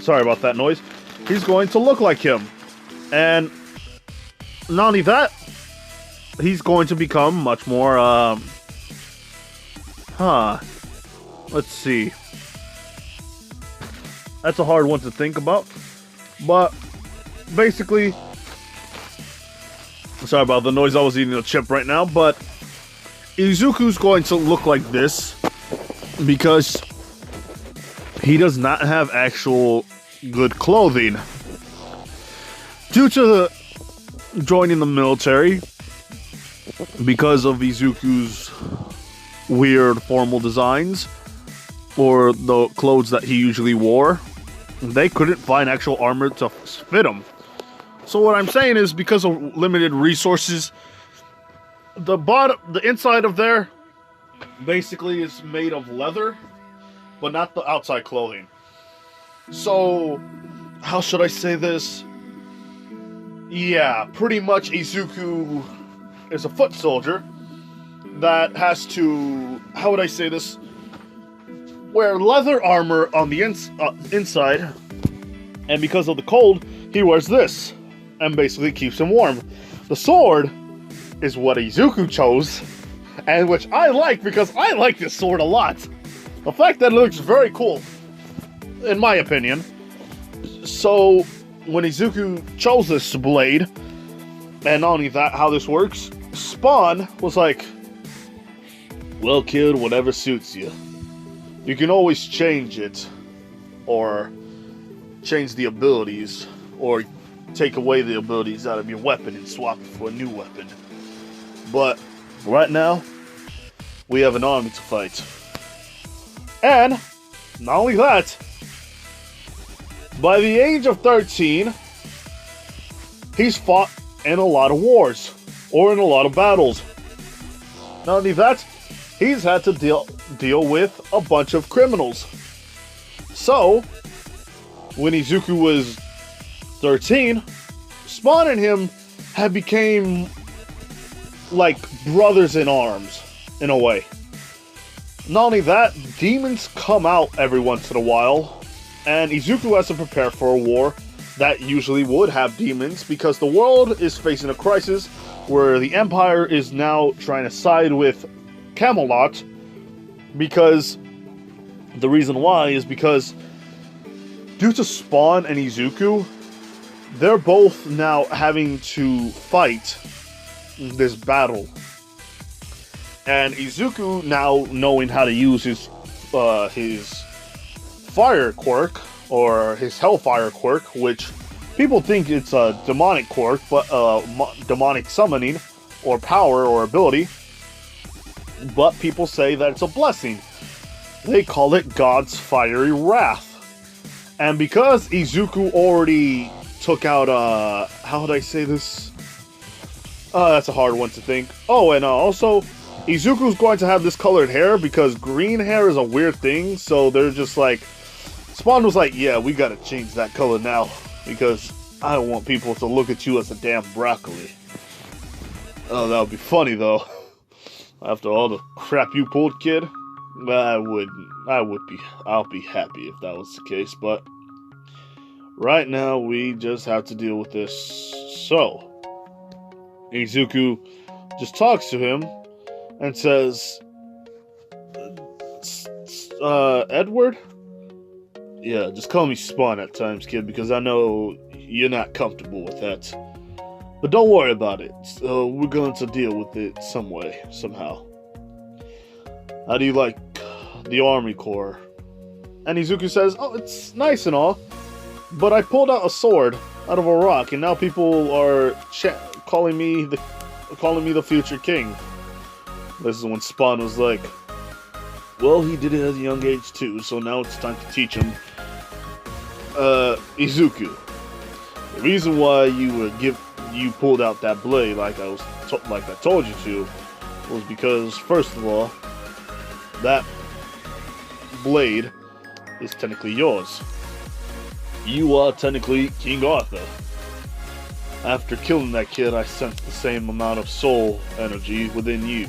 A: Sorry about that noise. He's going to look like him. And not only that, he's going to become much more, let's see. That's a hard one to think about. But basically, sorry about the noise, I was eating a chip right now, but Izuku's going to look like this because he does not have actual good clothing. Due to joining the military, because of Izuku's weird formal designs, or the clothes that he usually wore, they couldn't find actual armor to fit him. So what I'm saying is, because of limited resources, the inside of there basically is made of leather, but not the outside clothing. So, how should I say this? Yeah, pretty much Izuku is a foot soldier that has to, how would I say this? Wear leather armor on the inside, and because of the cold, he wears this, and basically keeps him warm. The sword is what Izuku chose, and which I like because I like this sword a lot. The fact that it looks very cool, in my opinion. So, when Izuku chose this blade, and not only that, how this works, Spawn was like, well, kid, whatever suits you. You can always change it, or change the abilities, or take away the abilities out of your weapon and swap it for a new weapon. But right now, we have an army to fight. And not only that, by the age of 13, he's fought in a lot of wars, or in a lot of battles. Not only that, he's had to deal with a bunch of criminals. So, when Izuku was 13, Spawn and him had became like brothers in arms, in a way. Not only that, demons come out every once in a while, and Izuku has to prepare for a war that usually would have demons, because the world is facing a crisis where the Empire is now trying to side with Camelot, because the reason why is because due to Spawn and Izuku, they're both now having to fight this battle. And Izuku, now knowing how to use his fire quirk, or his hellfire quirk, which people think it's a demonic quirk, but demonic summoning, or power, or ability, but people say that it's a blessing. They call it God's fiery wrath. And because Izuku already took out, how would I say this? That's a hard one to think. Oh, and also, Izuku's going to have this colored hair because green hair is a weird thing, so they're just like, Spawn was like, yeah, we gotta change that color now, because I don't want people to look at you as a damn broccoli. Oh, that would be funny, though. After all the crap you pulled, kid, I'll be happy if that was the case, but right now, we just have to deal with this. So, Izuku just talks to him and says, Edward? Yeah, just call me Spawn at times, kid, because I know you're not comfortable with that. But don't worry about it. We're going to deal with it some way, somehow. How do you like the Army Corps? And Izuku says, oh, it's nice and all, but I pulled out a sword out of a rock, and now people are calling me the future king. This is when Spawn was like, well, he did it at a young age too, so now it's time to teach him. Izuku, the reason why you pulled out that blade like I told you to was because, first of all, that blade is technically yours. You are technically King Arthur. After killing that kid, I sensed the same amount of soul energy within you.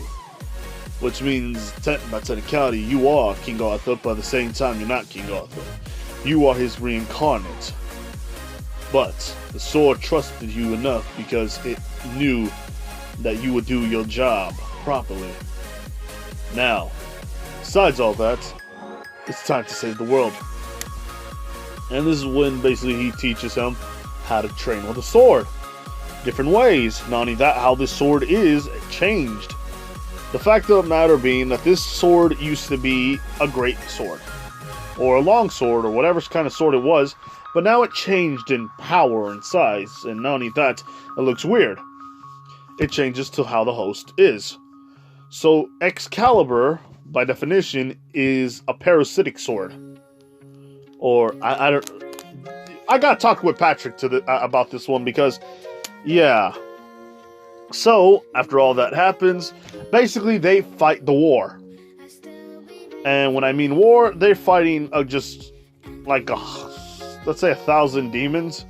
A: Which means, by technicality, you are King Arthur, but at the same time, you're not King Arthur. You are his reincarnate. But the sword trusted you enough because it knew that you would do your job properly. Now, besides all that, it's time to save the world. And this is when basically he teaches him how to train with a sword. Different ways. Not only that, how this sword is changed. The fact of the matter being that this sword used to be a great sword, or a long sword, or whatever kind of sword it was, but now it changed in power and size, and not only that, it looks weird. It changes to how the host is. So Excalibur, by definition, is a parasitic sword. Or, I gotta talk with Patrick about this one because, yeah. So, after all that happens, basically they fight the war. And when I mean war, they're fighting just like let's say 1,000 demons.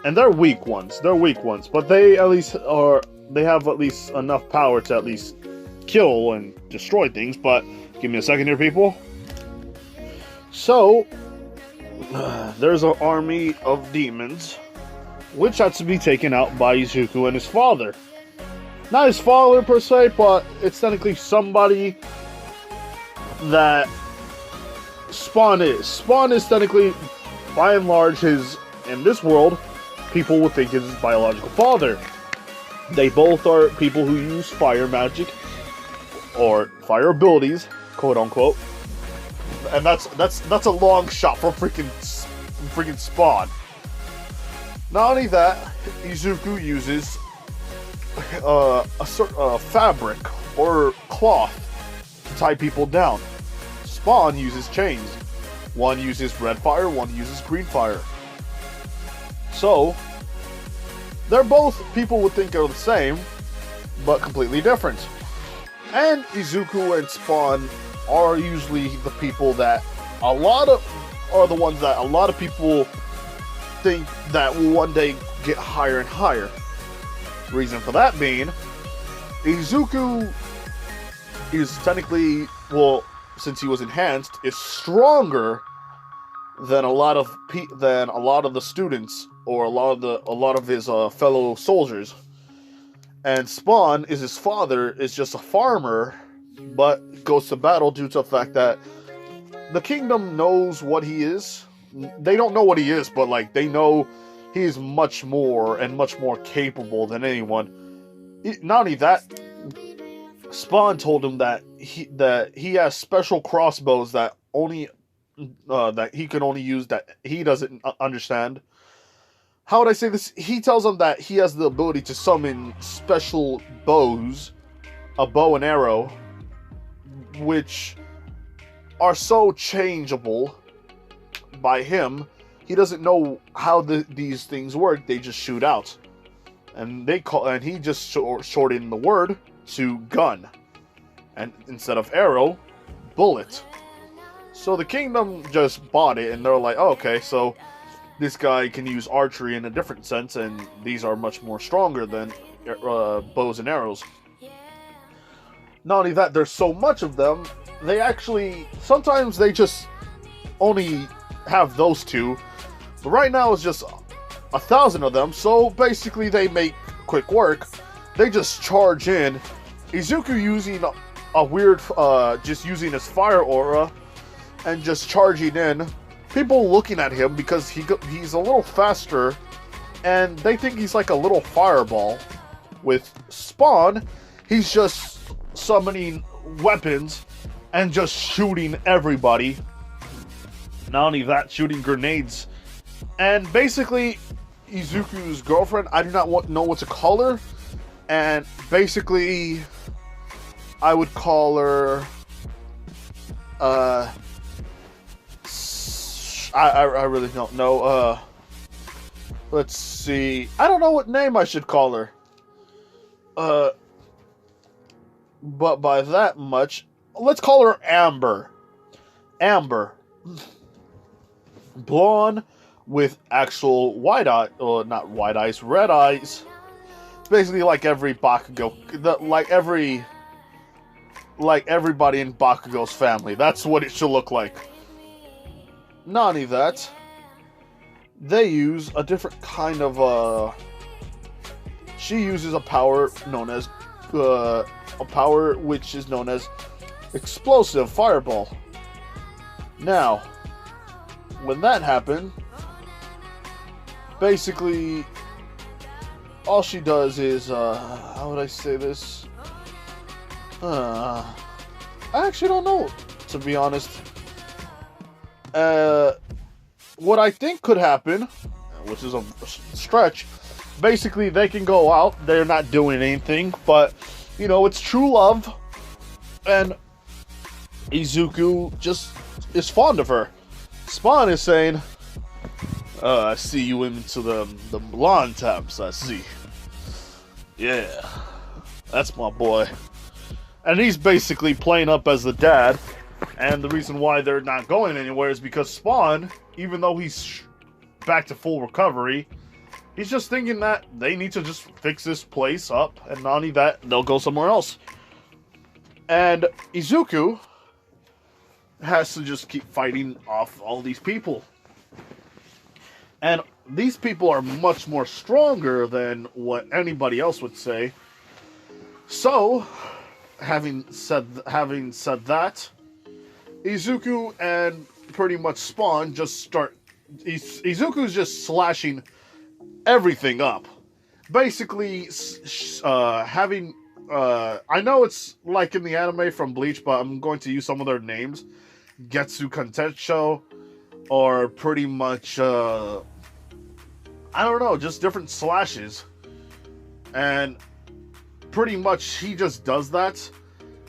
A: And they're weak ones. But they at least they have at least enough power to at least kill and destroy things. But give me a second here, people. So, there's an army of demons, which had to be taken out by Izuku and his father. Not his father per se, but it's technically somebody that Spawn is. Spawn is technically, by and large, in this world, people would think is his biological father. They both are people who use fire magic, or fire abilities, quote unquote. And that's a long shot from freaking Spawn. Not only that, Izuku uses a sort of fabric or cloth to tie people down. Spawn uses chains. One uses red fire, one uses green fire. So, they're both, people would think are the same, but completely different. And Izuku and Spawn are usually the people that a lot of people think that will one day get higher and higher. Reason for that being, Izuku is technically, well, since he was enhanced, is stronger than a lot of the students or a lot of his fellow soldiers. And Spawn is his father, is just a farmer, but goes to battle due to the fact that the kingdom knows what he is. They don't know what he is, but like they know he's much more capable than anyone. Not only that, Spawn told him that he has special crossbows that he can only use, that he doesn't understand. How would I say this? He tells him that he has the ability to summon special bows, a bow and arrow, which are so changeable by him. He doesn't know how these things work. They just shoot out, and he just shortened the word to gun, and instead of arrow, bullet. So the kingdom just bought it, and they're like, oh, okay, so this guy can use archery in a different sense, and these are much more stronger than bows and arrows. Not only that, there's so much of them, sometimes they just only have those two, but right now it's just 1,000 of them, so basically they make quick work. They just charge in. Izuku using a weird, just using his fire aura, and just charging in. People looking at him because he's a little faster, and they think he's like a little fireball. With Spawn, he's just summoning weapons and just shooting everybody. Not only that, shooting grenades. And basically, Izuku's girlfriend, I do not know what to call her, and basically, I would call her, I really don't know. Let's see. I don't know what name I should call her. But by that much, let's call her Amber. Amber. Blonde with actual white eye, not white eyes, red eyes. Basically like every Bakugo, like everybody in Bakugo's family. That's what it should look like. Not only that, they use a different kind of, she uses a power known as, which is known as explosive fireball. Now, when that happened, basically, all she does is, how would I say this? I actually don't know, to be honest. What I think could happen, which is a stretch, basically they can go out, they're not doing anything, but, you know, it's true love, and Izuku just is fond of her. Spawn is saying, I see you into the lawn taps, I see. Yeah, that's my boy. And he's basically playing up as the dad, and the reason why they're not going anywhere is because Spawn, even though he's back to full recovery, he's just thinking that they need to just fix this place up, and not only that, they'll go somewhere else. And Izuku has to just keep fighting off all these people. And these people are much more stronger than what anybody else would say. So, having said that, Izuku and pretty much Spawn just start... Izuku's just slashing everything up. Basically, having... I know it's like in the anime from Bleach, but I'm going to use some of their names. Getsu Kontecho, or pretty much, I don't know, just different slashes. And pretty much he just does that,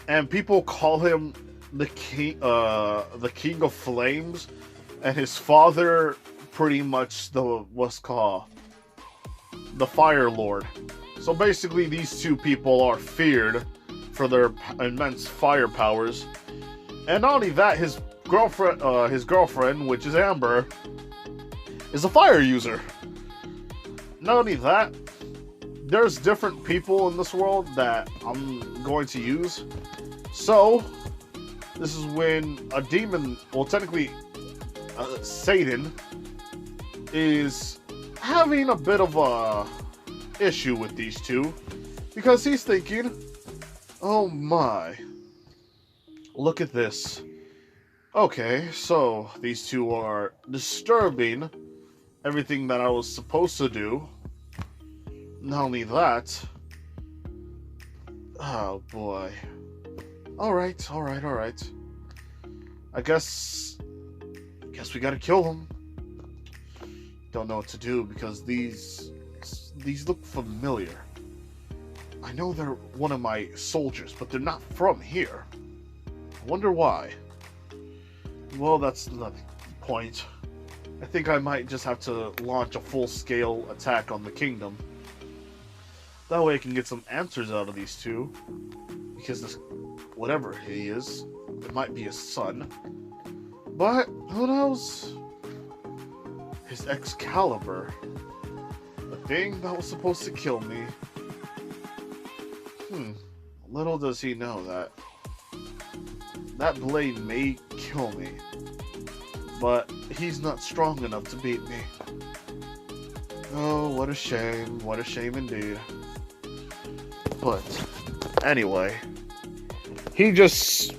A: and people call him the king of flames, and his father pretty much what's called the Fire Lord. So basically these two people are feared for their immense fire powers. And not only that, his girlfriend, which is Amber, is a fire user. Not only that, there's different people in this world that I'm going to use. So, this is when a demon, well technically, Satan, is having a bit of a issue with these two. Because he's thinking, oh my... look at this. Okay, so these two are disturbing everything that I was supposed to do. Not only that... oh boy. Alright. I guess we gotta kill them. Don't know what to do because these look familiar. I know they're one of my soldiers, but they're not from here. I wonder why. Well, that's not the point. I think I might just have to launch a full-scale attack on the kingdom. That way I can get some answers out of these two. Because this, whatever he is, it might be his son. But, who knows? His Excalibur. The thing that was supposed to kill me. Little does he know that blade may kill me, but he's not strong enough to beat me. Oh, what a shame indeed. But, anyway, he just,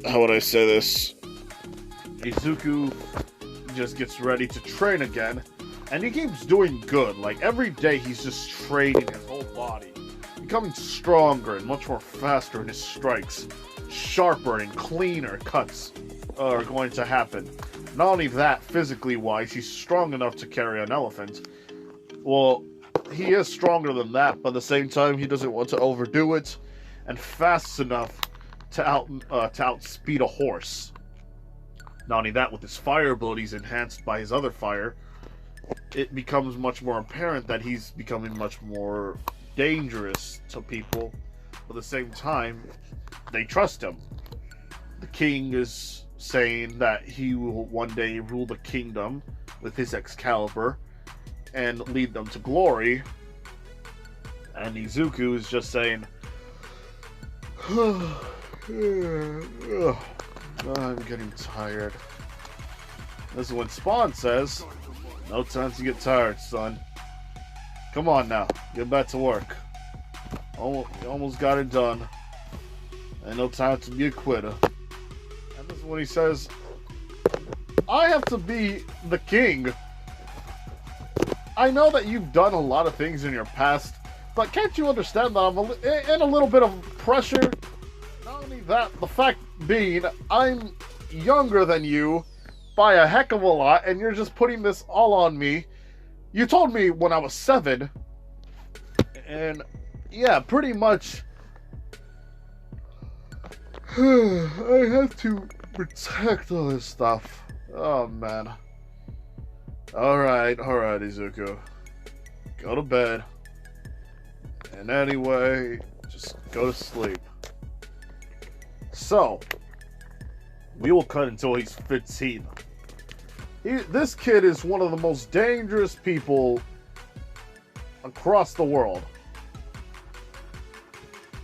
A: how would I say this, Izuku just gets ready to train again, and he keeps doing good. Like, every day he's just training his whole body, becoming stronger and much more faster in his strikes. Sharper and cleaner cuts are going to happen. Not only that, physically wise, he's strong enough to carry an elephant. Well, he is stronger than that, but at the same time, he doesn't want to overdo it, and fast enough to outspeed a horse. Not only that, with his fire abilities enhanced by his other fire, it becomes much more apparent that he's becoming much more dangerous to people. But at the same time, they trust him. The king is saying that he will one day rule the kingdom with his Excalibur and lead them to glory. And Izuku is just saying, I'm getting tired. This is when Spawn says, no time to get tired, son. Come on now, get back to work. Almost got it done. Ain't no time to be a quitter. And this is when he says, I have to be the king. I know that you've done a lot of things in your past, but can't you understand that I'm in a little bit of pressure? Not only that, the fact being, I'm younger than you by a heck of a lot, and you're just putting this all on me. You told me when I was 7, and yeah, pretty much, I have to protect all this stuff. Oh, man. Alright, Izuku. Go to bed. And anyway, just go to sleep. So, we will cut until he's 15. This kid is one of the most dangerous people across the world.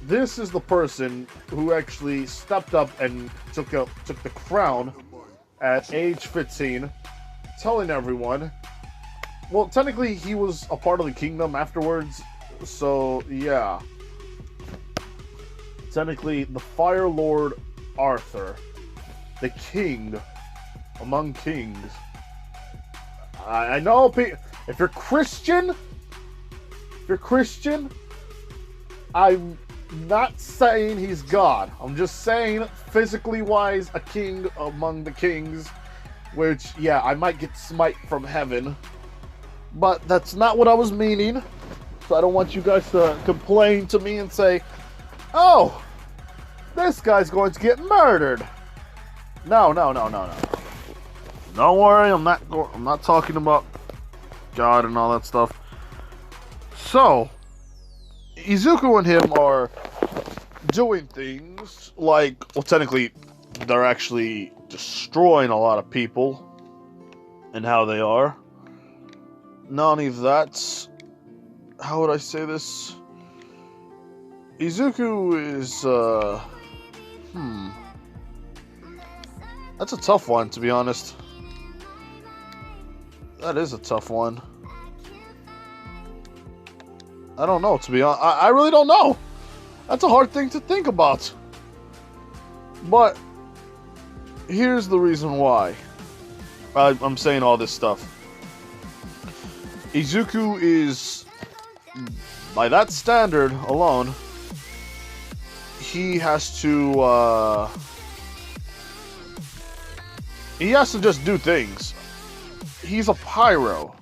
A: This is the person who actually stepped up and took the crown at age 15, telling everyone. Well, technically, he was a part of the kingdom afterwards, so yeah. Technically, the Fire Lord Arthur, the king among kings. I know, if you're Christian, I'm not saying he's God. I'm just saying, physically wise, a king among the kings, which, yeah, I might get smite from heaven, but that's not what I was meaning. So I don't want you guys to complain to me and say, oh, this guy's going to get murdered. No. Don't worry, I'm not talking about God and all that stuff. So, Izuku and him are doing things like, well, technically, they're actually destroying a lot of people and how they are. Not only that, how would I say this? Izuku is, that's a tough one, to be honest. That is a tough one. I don't know, to be honest. I really don't know. That's a hard thing to think about. But here's the reason why I'm saying all this stuff. Izuku is, by that standard alone, he has to just do things. He's a pyro.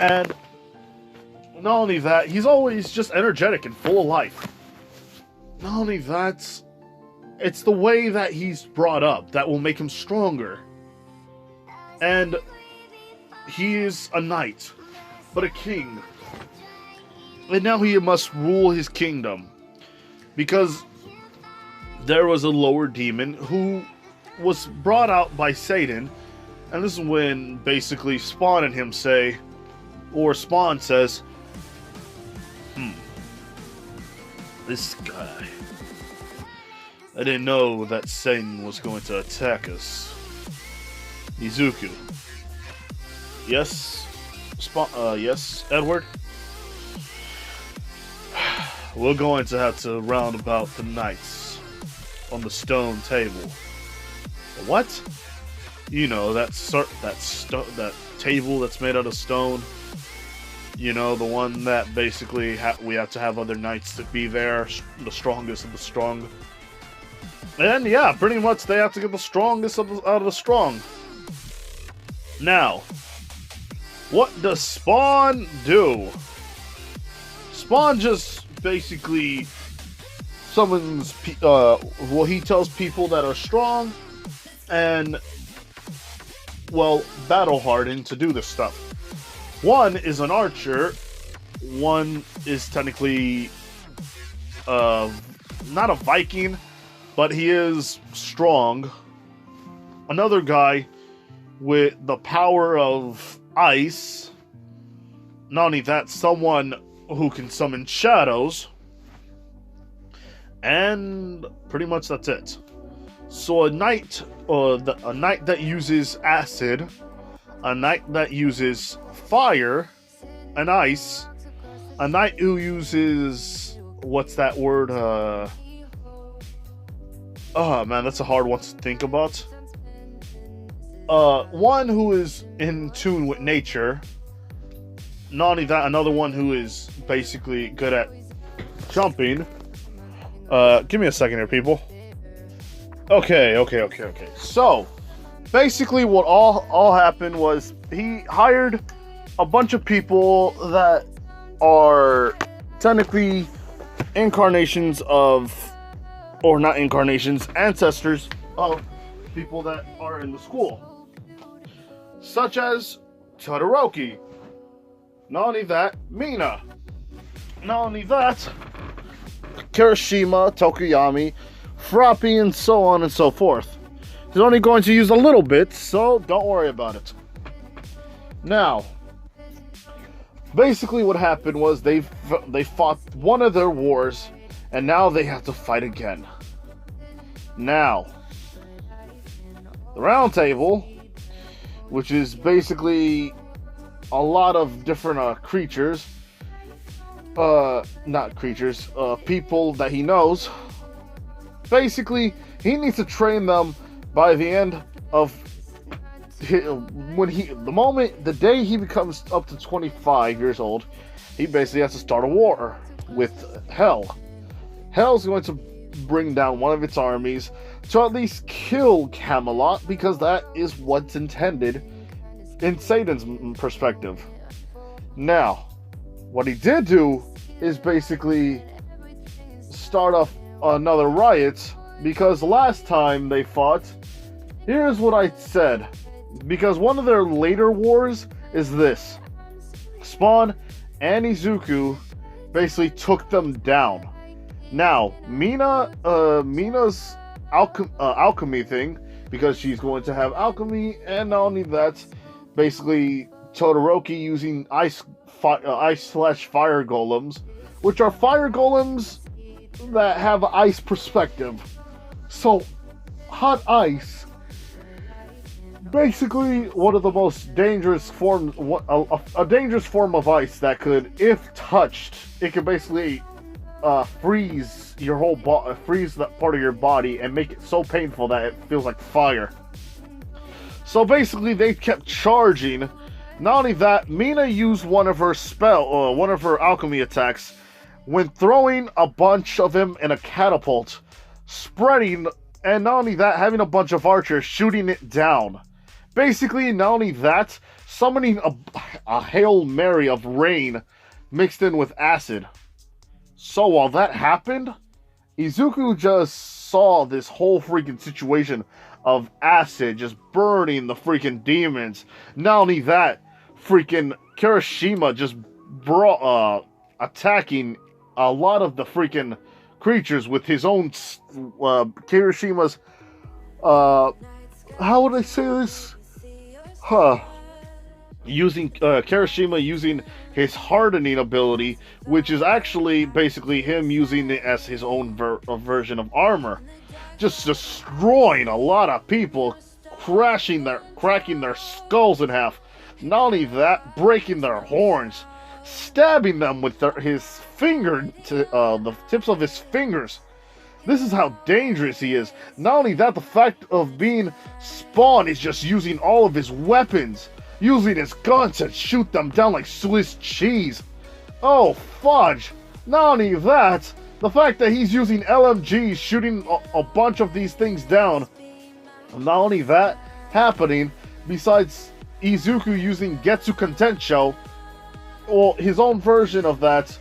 A: And not only that, he's always just energetic and full of life. Not only that, it's the way that he's brought up that will make him stronger. And he is a knight, but a king. And now he must rule his kingdom. Because there was a lower demon who was brought out by Satan. And this is when basically Spawn and him say, or Spawn says, this guy. I didn't know that Satan was going to attack us. Izuku. Yes? Yes, Edward? We're going to have to round about the knights on the stone table. What? You know, that table that's made out of stone. You know, the one that basically we have to have other knights to be there, the strongest of the strong. And yeah, pretty much they have to get the strongest out of the strong. Now, what does Spawn do? Spawn just basically summons, well, he tells people that are strong and, well, battle-hardened to do this stuff. One is an archer, one is technically, not a Viking, but he is strong. Another guy with the power of ice. Not only that, someone who can summon shadows. And pretty much that's it. So a knight that uses acid, a knight that uses fire and ice, a knight who uses, what's that word? Oh man, that's a hard one to think about. one who is in tune with nature. Not only that, another one who is basically good at jumping. Give me a second here, people. Okay. So, basically what all happened was he hired a bunch of people that are technically incarnations of, or not incarnations, ancestors of people that are in the school. Such as Todoroki. Not only that, Mina. Not only that, Kirishima, Tokoyami, Froppy, and so on and so forth. He's only going to use a little bit, so don't worry about it. Now, basically what happened was they fought one of their wars, and now they have to fight again. Now, the round table, which is basically a lot of different creatures, not creatures, people that he knows. Basically, he needs to train them by the end of the day he becomes up to 25 years old. He basically has to start a war with Hell. Hell's going to bring down one of its armies to at least kill Camelot, because that is what's intended in Satan's perspective. Now, what he did do is basically start off another riot, because last time they fought, here's what I said, because one of their later wars is this. Spawn and Izuku basically took them down. Now, Mina's alchemy thing, because she's going to have alchemy, and not only that, basically Todoroki using ice/fire golems, which are fire golems that have ice perspective. So, hot ice, basically one of the most dangerous forms, a dangerous form of ice that could, if touched, it could basically freeze your whole freeze that part of your body and make it so painful that it feels like fire. So basically, they kept charging. Not only that, Mina used one of her alchemy attacks when throwing a bunch of them in a catapult, spreading, and not only that, having a bunch of archers shooting it down. Basically, not only that, summoning a Hail Mary of rain mixed in with acid. So while that happened, Izuku just saw this whole freaking situation of acid just burning the freaking demons. Not only that, freaking Kirishima just attacking a lot of the freaking creatures with his own Kirishima's how would I say this? Kirishima using his hardening ability, which is actually basically him using it as his own version of armor. Just destroying a lot of people, cracking their skulls in half. Not only that, breaking their horns, stabbing them with his the tips of his fingers. This is how dangerous he is. Not only that, the fact of being Spawn is just using all of his weapons, using his guns to shoot them down like Swiss cheese. Oh, fudge! Not only that, the fact that he's using LMGs, shooting a bunch of these things down. Not only that happening, besides Izuku using Getsu Contensho, or his own version of that.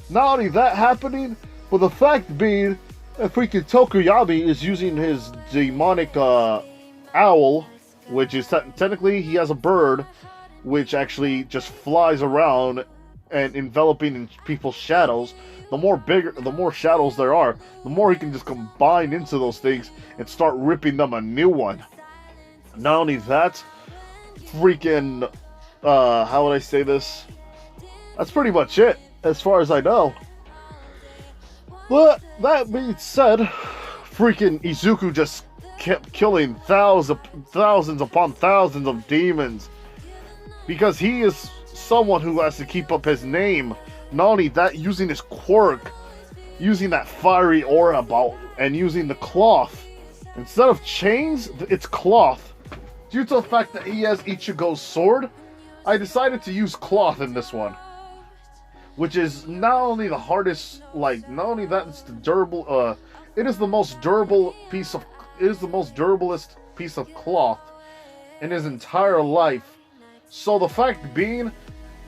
A: Not only that happening, but the fact being that freaking Tokoyami is using his demonic owl, which is technically he has a bird, which actually just flies around and enveloping in people's shadows. The more shadows there are, the more he can just combine into those things and start ripping them a new one. Not only that, freaking, how would I say this? That's pretty much it, as far as I know. But, that being said, freaking Izuku just kept killing thousands upon thousands of demons. Because he is someone who has to keep up his name. Not only that, using his quirk, using that fiery aura and using the cloth. Instead of chains, it's cloth. due to the fact that he has Ichigo's sword, I decided to use cloth in this one. Which is not only the hardest, like, not only that, it's the durable, it is the most durable piece of, it is the most durablest piece of cloth in his entire life. So the fact being,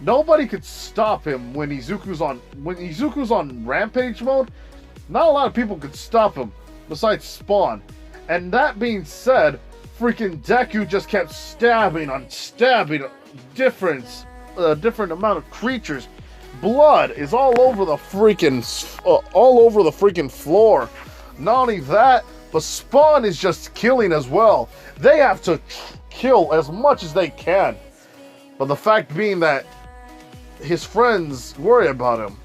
A: nobody could stop him when Izuku's on rampage mode. Not a lot of people could stop him, besides Spawn. And that being said, freaking Deku just kept stabbing different amount of creatures. Blood is all over the freaking floor. Not only that, but Spawn is just killing as well. They have to kill as much as they can. But the fact being that his friends worry about him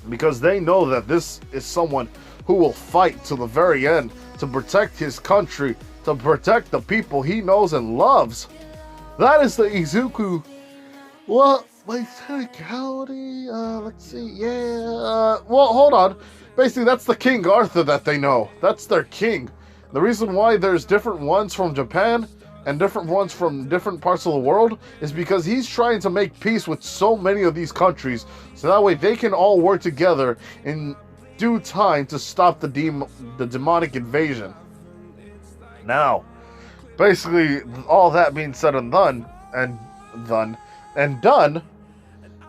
A: because they know that this is someone who will fight to the very end to protect his country, to protect the people he knows and loves. That is the Izuku. Well, my technicality, let's see, well, hold on. Basically, that's the King Arthur that they know. That's their king. The reason why there's different ones from Japan and different ones from different parts of the world is because he's trying to make peace with so many of these countries, so that way they can all work together in due time to stop the demonic invasion. Now, basically, all that being said and done,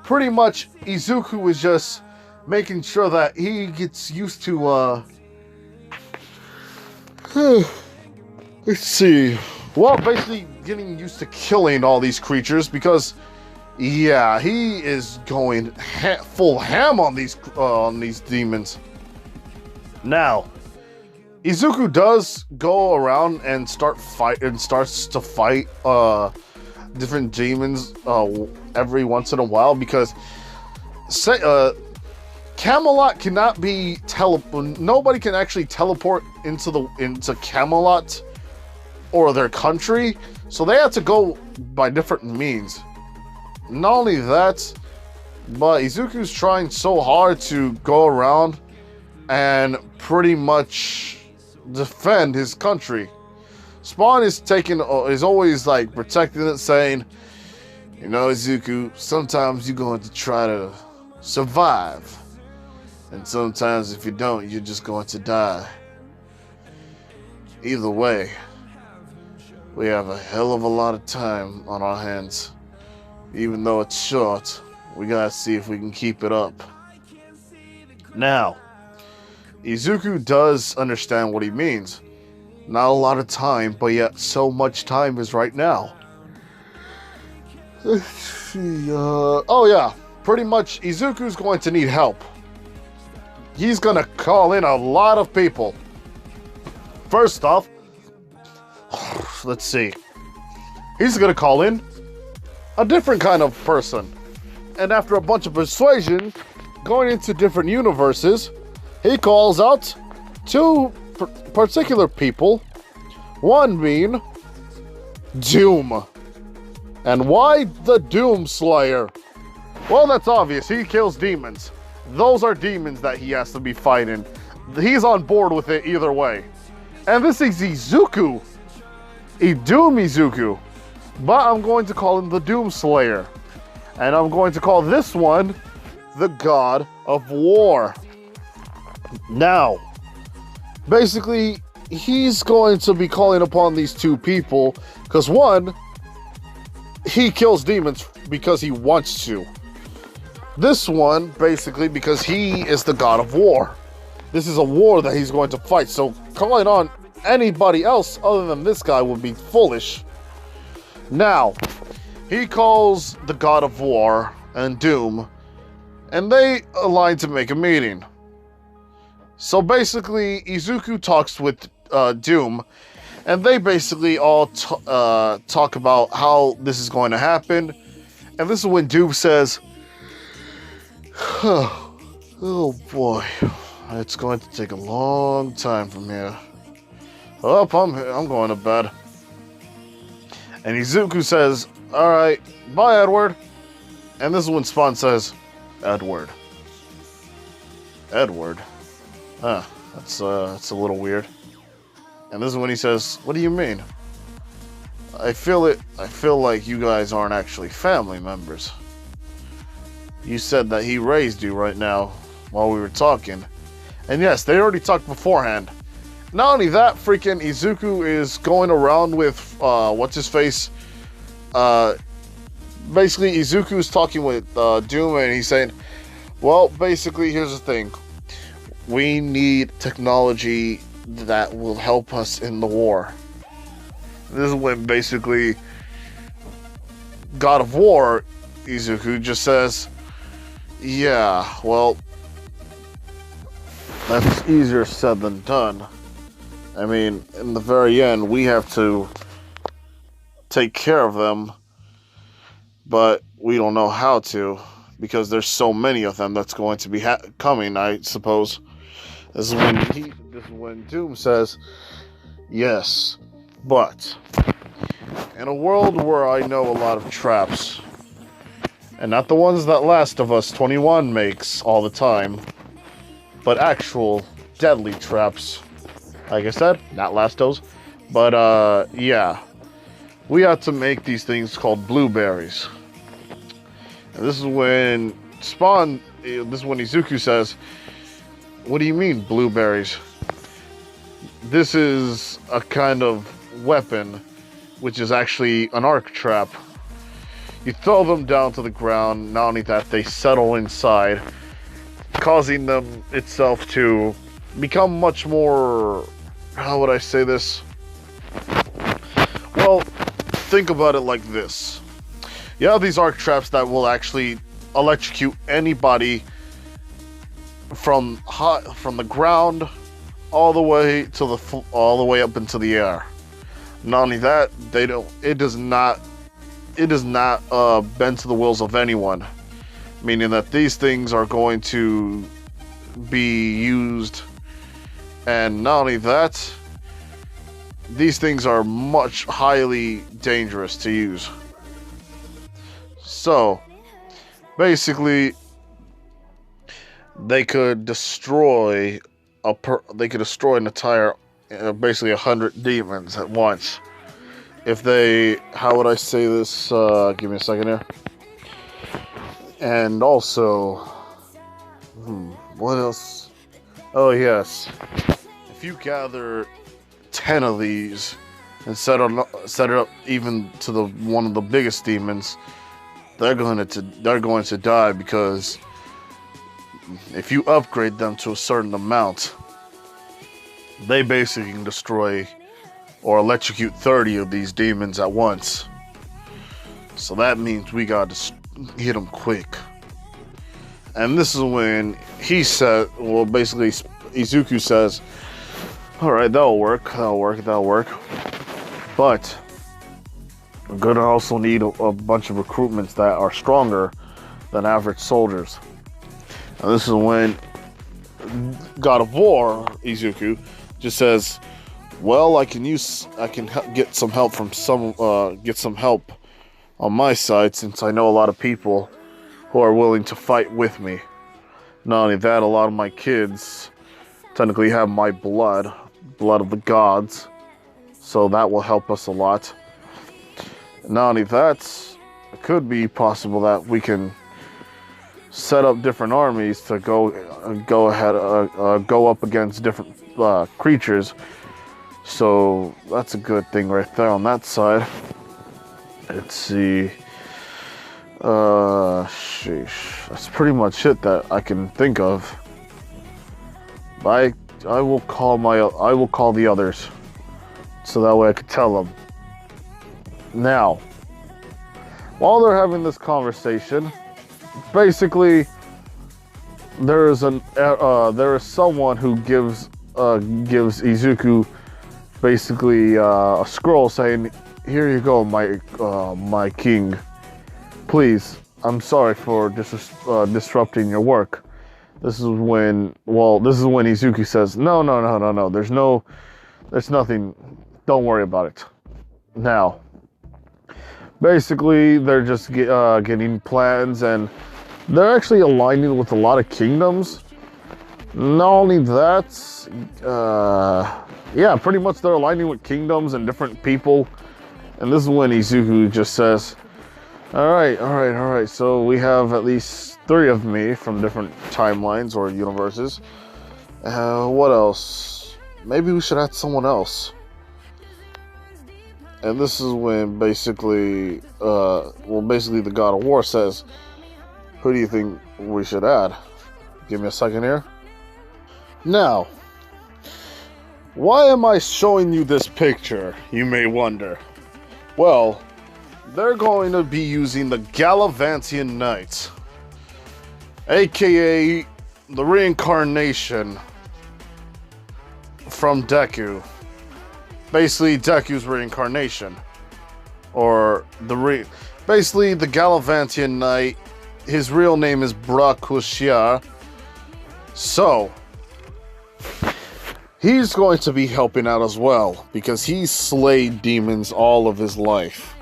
A: pretty much Izuku is just making sure that he gets used to, let's see. Well, basically getting used to killing all these creatures because, yeah, he is going full ham on these demons. Now, Izuku does go around and starts to fight different demons every once in a while because Camelot cannot be nobody can actually teleport into Camelot or their country, so they have to go by different means. Not only that, but Izuku's trying so hard to go around and pretty much defend his country. Spawn is always like protecting it, saying, you know, Izuku, sometimes you're going to try to survive, and sometimes if you don't, you're just going to die. Either way, we have a hell of a lot of time on our hands. Even though it's short, we gotta see if we can keep it up. Now, Izuku does understand what he means. Not a lot of time, but yet so much time is right now. Let's see, oh yeah, pretty much Izuku's going to need help. He's gonna call in a lot of people. First off, let's see. He's gonna call in a different kind of person. And after a bunch of persuasion, going into different universes, he calls out two particular people. One being Doom. And why the Doom Slayer? Well, that's obvious. He kills demons. Those are demons that he has to be fighting. He's on board with it either way. And this is Izuku. Doom Izuku. But I'm going to call him the Doom Slayer. And I'm going to call this one the God of War. Now, basically, he's going to be calling upon these two people because one, he kills demons because he wants to. This one, basically, because he is the God of War. This is a war that he's going to fight, so calling on anybody else other than this guy would be foolish. Now, he calls the God of War and Doom, and they align to make a meeting. So basically, Izuku talks with Doom, and they basically all talk about how this is going to happen. And this is when Doom says, oh boy, it's going to take a long time from here. Oh, I'm going to bed. And Izuku says, alright, bye Edward. And this is when Spawn says, Edward. Edward? Huh, that's a little weird. And this is when he says, what do you mean? I feel like you guys aren't actually family members. You said that he raised you right now while we were talking. And yes, they already talked beforehand. Not only that, freaking Izuku is going around with, what's his face? Basically, Izuku is talking with Doom, and he's saying, well, basically, here's the thing. We need technology that will help us in the war. This is when basically God of War, Izuku, just says, yeah, well, that's easier said than done. I mean, in the very end, we have to take care of them, but we don't know how to, because there's so many of them that's going to be coming, I suppose. This is when Doom says, yes, but in a world where I know a lot of traps, and not the ones that Last of Us 21 makes all the time, but actual deadly traps, like I said, not Lastos, but yeah, we have to make these things called blueberries. And this is when Izuku says, what do you mean, blueberries? This is a kind of weapon, which is actually an arc trap. You throw them down to the ground, not only that, they settle inside, causing them itself to become much more, how would I say this? Well, think about it like this. You have these arc traps that will actually electrocute anybody from the ground all the way to all the way up into the air. Not only that, it does not bend to the wills of anyone, meaning that these things are going to be used, and not only that, these things are much highly dangerous to use. So basically, they could destroy an entire, basically 100 demons at once. If they, how would I say this? Give me a second here. And also, what else? Oh yes, if you gather 10 of these and set it up even to one of the biggest demons, they're going to die, because if you upgrade them to a certain amount, they basically can destroy or electrocute 30 of these demons at once. So that means we got to hit them quick. And this is when he said, well, basically Izuku says, alright, that'll work. But we're going to also need a bunch of recruitments that are stronger than average soldiers. And this is when God of War, Izuku, just says, well, I can get some help on my side, since I know a lot of people who are willing to fight with me. Not only that, a lot of my kids technically have my blood of the gods, so that will help us a lot. Not only that, it could be possible that we can set up different armies to go up against different creatures. So that's a good thing right there on that side. Let's see. Sheesh. That's pretty much it that I can think of. I will call the others, so that way I can tell them. Now, while they're having this conversation, basically there is someone who gives Izuku basically a scroll saying, "Here you go, my king. Please, I'm sorry for disrupting your work." This is when Izuku says, "No. There's nothing. Don't worry about it." Now, basically, they're just getting plans, and they're actually aligning with a lot of kingdoms. Not only that, yeah, pretty much they're aligning with kingdoms and different people And this is when Izuku just says, all right. So we have at least 3 of me from different timelines or universes. What else? Maybe we should add someone else. And this is when basically, basically the God of War says, who do you think we should add? Give me a second here. Now, why am I showing you this picture, you may wonder? Well, they're going to be using the Gallivantian Knight, aka the reincarnation from Deku. Basically, Deku's reincarnation. Or basically, the Gallivantian Knight, his real name is Brakushia. So, he's going to be helping out as well, because he slayed demons all of his life.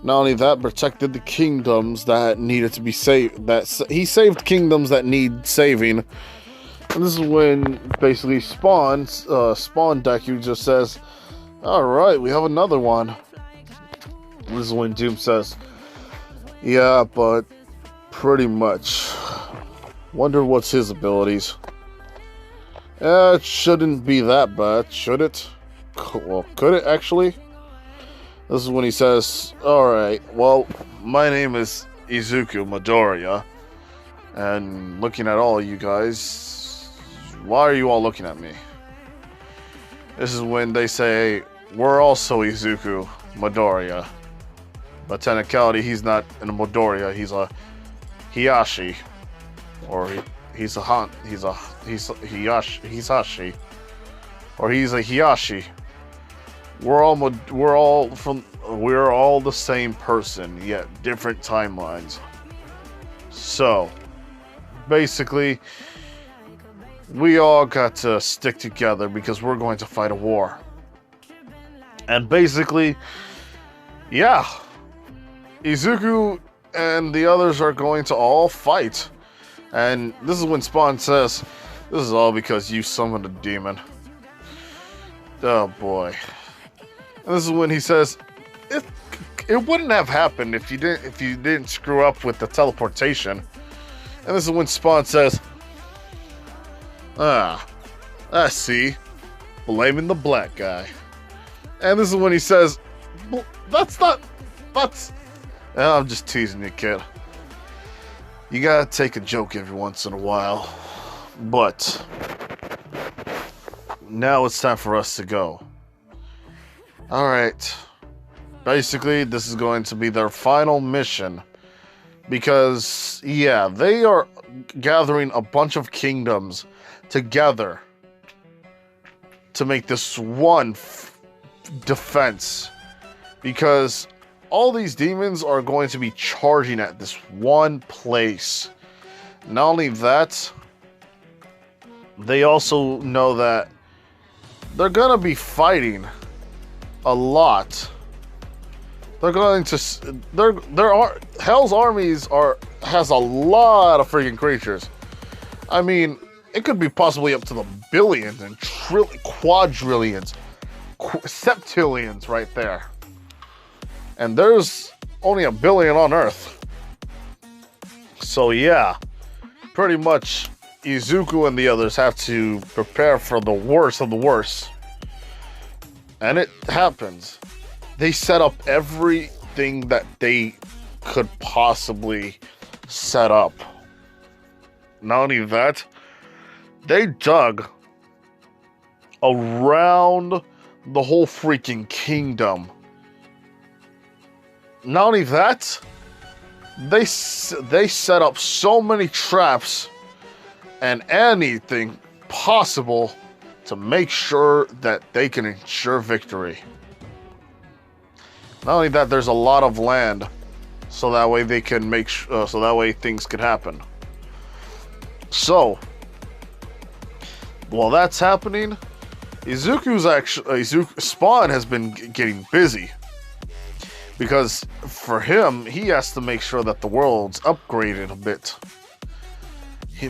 A: Not only that, protected the kingdoms that needed to be saved. He saved kingdoms that need saving. And this is when basically Spawn Deku just says, alright, we have another one. This is when Doom says, yeah, but pretty much. Wonder what's his abilities. It shouldn't be that bad, should it? Well, could it actually? This is when he says, alright, well, my name is Izuku Midoriya. And looking at all you guys, why are you all looking at me? This is when they say, we're also Izuku Midoriya. But technicality, he's not a Midoriya, he's a Hiyashi. Or he's a Hiyashi. Or he's a Hiyashi. We're all the same person, yet different timelines. So, basically, we all got to stick together because we're going to fight a war. And basically, yeah, Izuku and the others are going to all fight. And this is when Spawn says, this is all because you summoned a demon. Oh boy. And this is when he says, it wouldn't have happened if you didn't screw up with the teleportation. And this is when Spawn says, I see. Blaming the black guy. And this is when he says, I'm just teasing you, kid. You gotta take a joke every once in a while. But now it's time for us to go. Alright. Basically, this is going to be their final mission. Because, yeah, they are gathering a bunch of kingdoms together to make this one defense. Because all these demons are going to be charging at this one place. Not only that, they also know that they're gonna be fighting a lot. They're going to Hell's armies has a lot of freaking creatures. I mean, it could be possibly up to the billions and quadrillions, septillions right there. And there's only a billion on Earth. So yeah, pretty much Izuku and the others have to prepare for the worst of the worst. And it happens. They set up everything that they could possibly set up. Not only that, they dug around the whole freaking kingdom. Not only that, they set up so many traps and anything possible to make sure that they can ensure victory. Not only that, there's a lot of land, so that way they can so that way things could happen. So, while that's happening, Spawn has been getting busy. Because for him, he has to make sure that the world's upgraded a bit.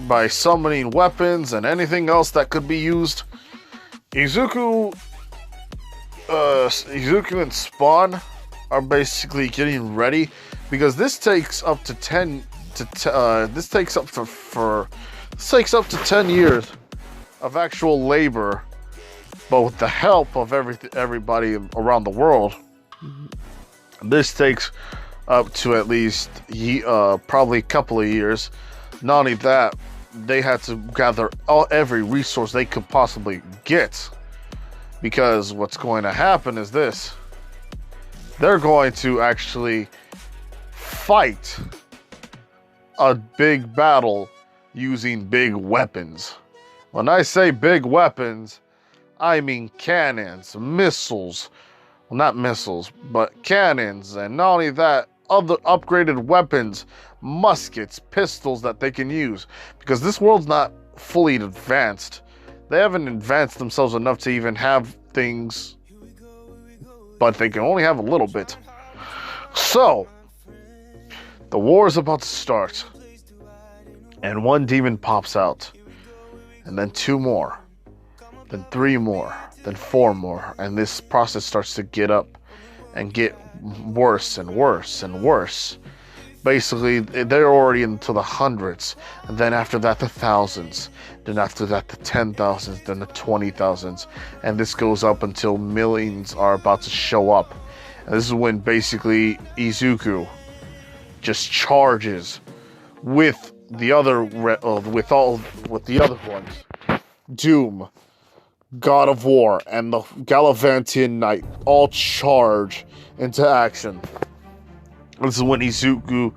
A: By summoning weapons and anything else that could be used. Izuku Izuku and Spawn are basically getting ready because this takes up to 10 this takes up to 10 years of actual labor, but with the help of everybody around the world. This takes up to at least probably a couple of years. Not only that, they had to gather every resource they could possibly get, because what's going to happen is this: they're going to actually fight a big battle using big weapons. When I say big weapons, I mean cannons, missiles. Well, not missiles, but cannons, and not only that, other upgraded weapons, muskets, pistols that they can use. Because this world's not fully advanced. They haven't advanced themselves enough to even have things, but they can only have a little bit. So, the war is about to start, and one demon pops out, and then 2 more, then 3 more, then 4 more, and this process starts to get up and get worse and worse and worse. Basically, they're already into the hundreds, and then after that the thousands, then after that the 10,000s, then the 20,000s, and this goes up until millions are about to show up. And this is when basically Izuku just charges with the other with the other ones. Doom, God of War, and the Gallivantian Knight all charge into action. This is when Izuku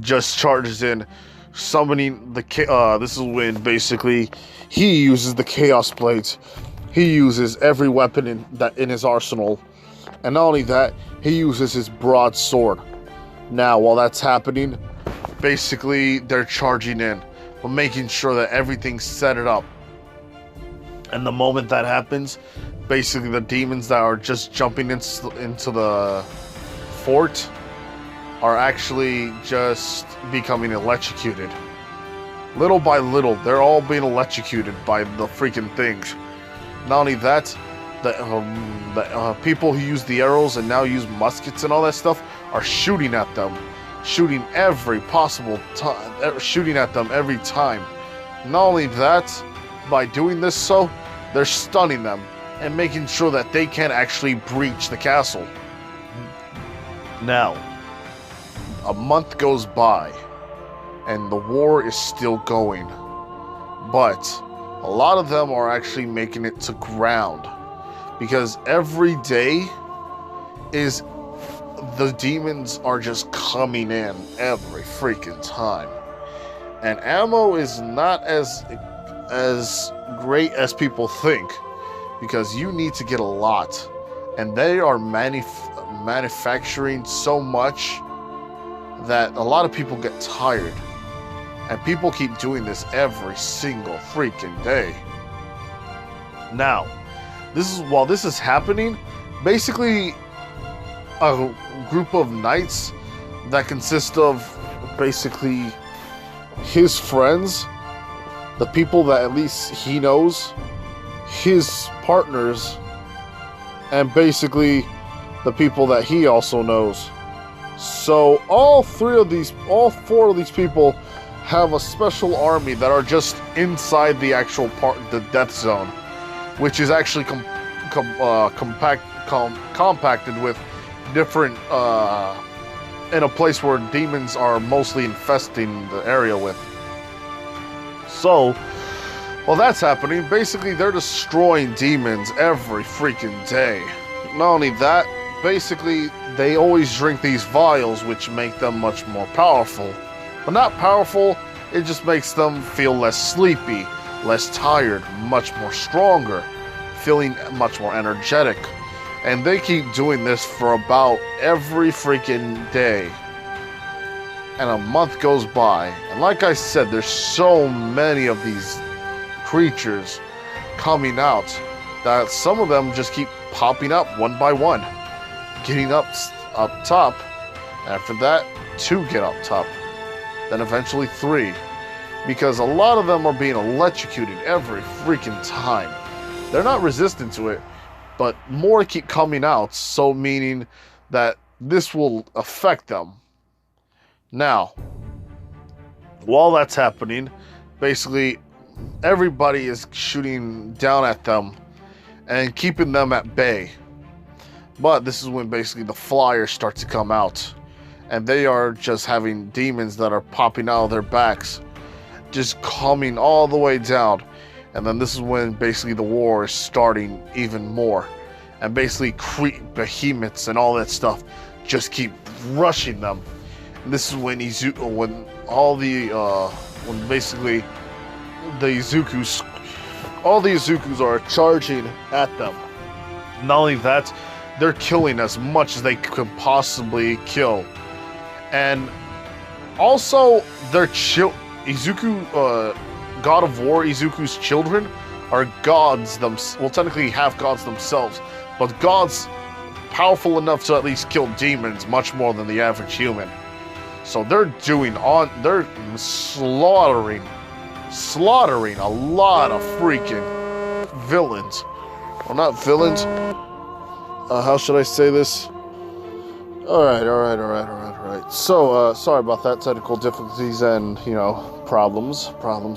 A: just charges in, summoning the this is when basically he uses the Chaos Blades. He uses every weapon in his arsenal, and not only that, he uses his broadsword. Now, while that's happening, basically they're charging in, but making sure that everything's set it up. And the moment that happens, basically the demons that are just jumping into the fort are actually just becoming electrocuted. Little by little, they're all being electrocuted by the freaking things. Not only that, the people who use the arrows and now use muskets and all that stuff are shooting at them. Shooting every possible time, shooting at them every time. Not only that, by doing this they're stunning them and making sure that they can't actually breach the castle. Now, a month goes by, and the war is still going, but a lot of them are actually making it to ground, because every day the demons are just coming in every freaking time, and ammo is not as great as people think, because you need to get a lot, and they are manufacturing so much that a lot of people get tired, and people keep doing this every single freaking day. Now, while this is happening, basically a group of knights that consist of basically his friends, the people that at least he knows, his partners, and basically the people that he also knows. So all 4 of these people have a special army that are just inside the actual the death zone, which is actually compacted with different in a place where demons are mostly infesting the area with. So, while that's happening, basically they're destroying demons every freaking day. Not only that, basically they always drink these vials, which make them much more powerful. But not powerful, it just makes them feel less sleepy, less tired, much more stronger, feeling much more energetic. And they keep doing this for about every freaking day. And a month goes by, and like I said, there's so many of these creatures coming out that some of them just keep popping up one by one, getting up top. After that, 2 get up top, then eventually 3, because a lot of them are being electrocuted every freaking time. They're not resistant to it, but more keep coming out, so meaning that this will affect them. Now, while that's happening, basically everybody is shooting down at them and keeping them at bay. But this is when basically the flyers start to come out, and they are just having demons that are popping out of their backs, just coming all the way down. And then this is when basically the war is starting even more, and basically behemoths and all that stuff just keep rushing them. And this is when when basically the Izukus, all the Izukus are charging at them. Not only that, they're killing as much as they could possibly kill. And also, their Izuku, God of War, Izuku's children are gods well, technically half gods themselves, but gods powerful enough to at least kill demons much more than the average human. So they're slaughtering a lot of freaking villains. Well, not villains. How should I say this? Alright. So, sorry about that, technical difficulties and, problems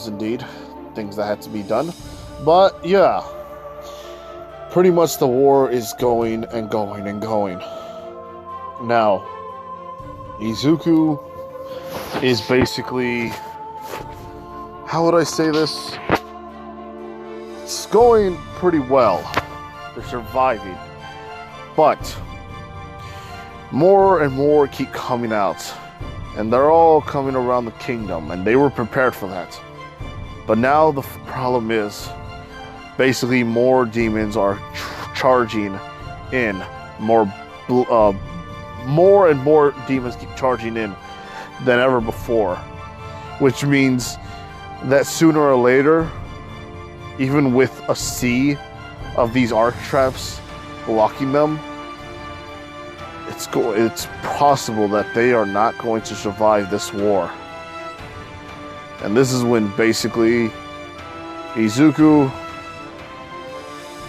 A: indeed. Things that had to be done. But, yeah. Pretty much the war is going and going and going. Now, Izuku is basically... How would I say this? It's going pretty well. They're surviving. But more and more keep coming out, and they're all coming around the kingdom, and they were prepared for that. But now the problem is, basically more demons are charging in. More and more demons keep charging in than ever before, which means that sooner or later, even with a sea of these arc traps blocking them, it's possible that they are not going to survive this war. And this is when basically Izuku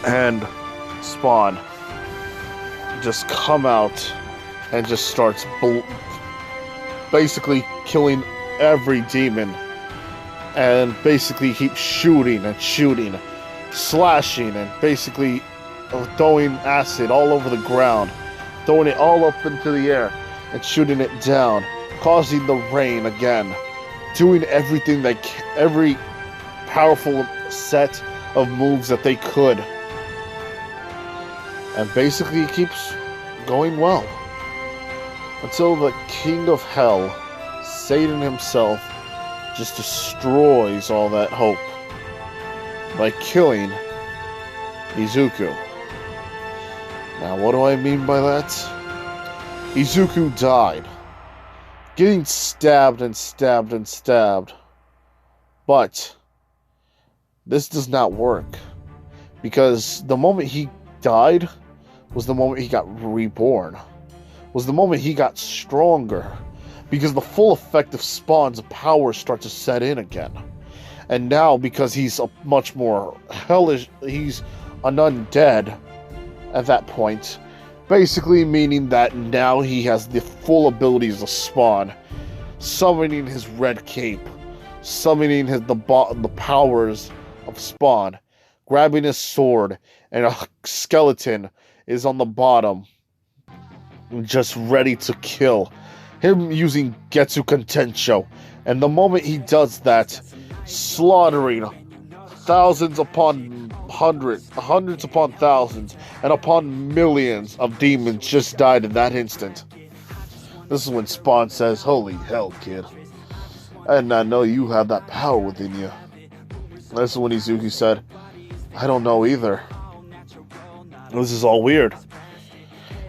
A: and Spawn just come out and just starts basically killing every demon, and basically keep shooting, slashing, and basically throwing acid all over the ground, throwing it all up into the air and shooting it down, causing the rain again, doing everything every powerful set of moves that they could. And basically it keeps going well. Until the King of Hell, Satan himself, just destroys all that hope by killing Izuku. Now, what do I mean by that? Izuku died, getting stabbed and stabbed and stabbed. But this does not work, because the moment he died was the moment he got reborn, was the moment he got stronger, because the full effect of Spawn's power starts to set in again. And now, because he's a much more hellish, he's an undead at that point, basically meaning that now he has the full abilities of Spawn, summoning his red cape, summoning the powers of Spawn, grabbing his sword, and a skeleton is on the bottom, just ready to kill him using Getsu Kontensho. And the moment he does that, slaughtering thousands upon hundreds upon thousands, and upon millions of demons just died in that instant. This is when Spawn says, "Holy hell, kid. I did not know you have that power within you." This is when Izuku said, "I don't know either. This is all weird."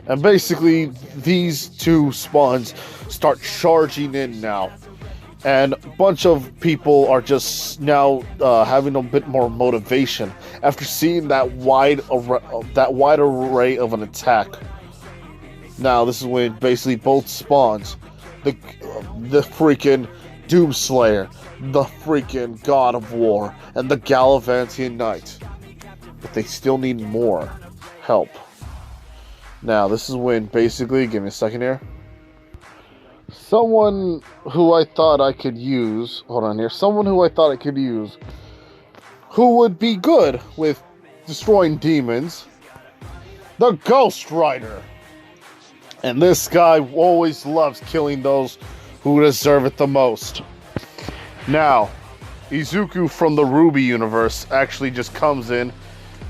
A: And basically, these two Spawns start charging in now. And a bunch of people are just now having a bit more motivation after seeing that wide array of an attack. Now, this is when basically both Spawns, the freaking Doomslayer, the freaking God of War, and the Gallivantian Knight, but they still need more help. Now, this is when basically, give me a second here. Someone who I thought I could use, hold on here. Someone who I thought I could use who would be good with destroying demons. The Ghost Rider. And this guy always loves killing those who deserve it the most. Now, Izuku from the Ruby universe actually just comes in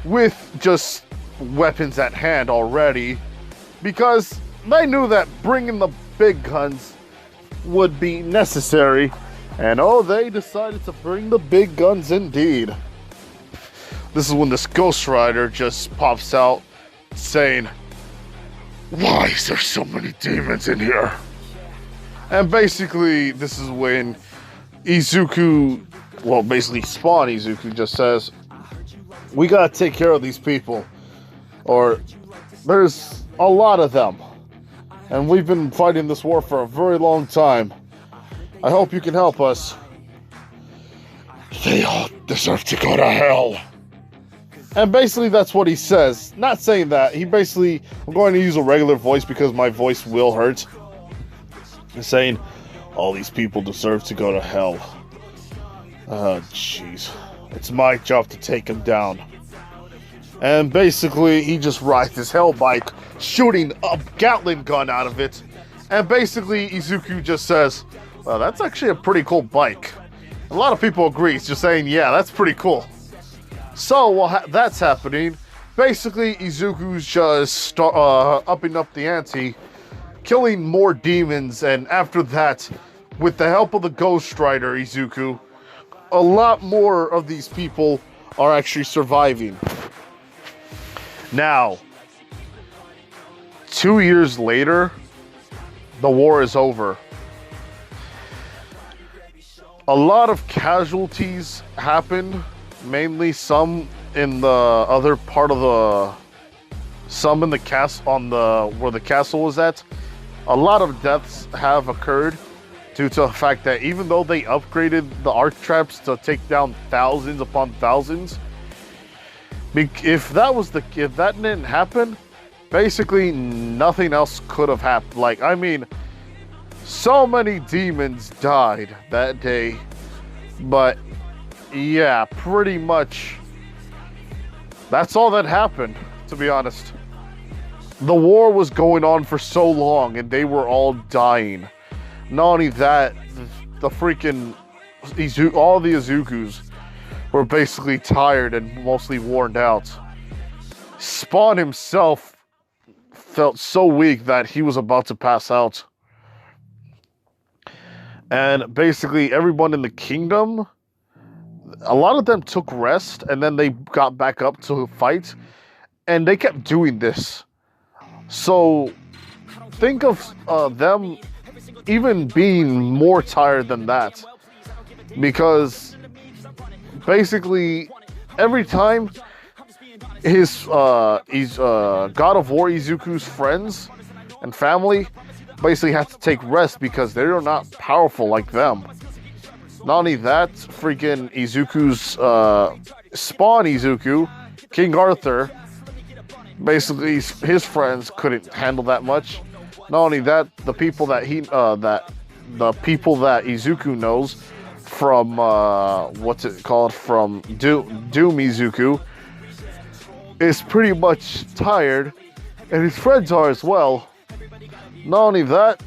A: with just weapons at hand already, because they knew that bringing the big guns would be necessary, and oh, they decided to bring the big guns indeed. This is when this Ghost Rider just pops out saying, "Why is there so many demons in here?" And basically, this is when Izuku, well, basically Spawn Izuku just says, "We gotta take care of these people, or there's a lot of them, and we've been fighting this war for a very long time. I hope you can help us. They all deserve to go to hell." And basically that's what he says. Not saying that. He basically, I'm going to use a regular voice because my voice will hurt. He's saying, all these people deserve to go to hell. Oh, jeez. It's my job to take them down. And basically, he just rides his hell bike, shooting a Gatling gun out of it. And basically, Izuku just says, well, that's actually a pretty cool bike. A lot of people agree. He's just saying, yeah, that's pretty cool. So, while that's happening, basically, Izuku's just upping up the ante, killing more demons, and after that, with the help of the Ghost Rider Izuku, a lot more of these people are actually surviving. Now, 2 years later, the war is over. A lot of casualties happened, mainly some in the other part of some in the castle, where the castle was at. A lot of deaths have occurred due to the fact that even though they upgraded the arc traps to take down thousands upon thousands, if that didn't happen, basically nothing else could have happened. Like, I mean, so many demons died that day, but yeah, pretty much that's all that happened, to be honest. The war was going on for so long and they were all dying. Not only that, the freaking all the Izukus were basically tired and mostly worn out. Spawn himself felt so weak that he was about to pass out. And basically everyone in the kingdom, a lot of them took rest and then they got back up to fight, and they kept doing this. So think of them even being more tired than that, because basically every time his God of War Izuku's friends and family basically have to take rest because they're not powerful like them. Not only that, freaking Izuku's Spawn Izuku, King Arthur, basically his friends couldn't handle that much. Not only that, the people that Izuku knows from from Doom Izuku is pretty much tired, and his friends are as well. Not only that,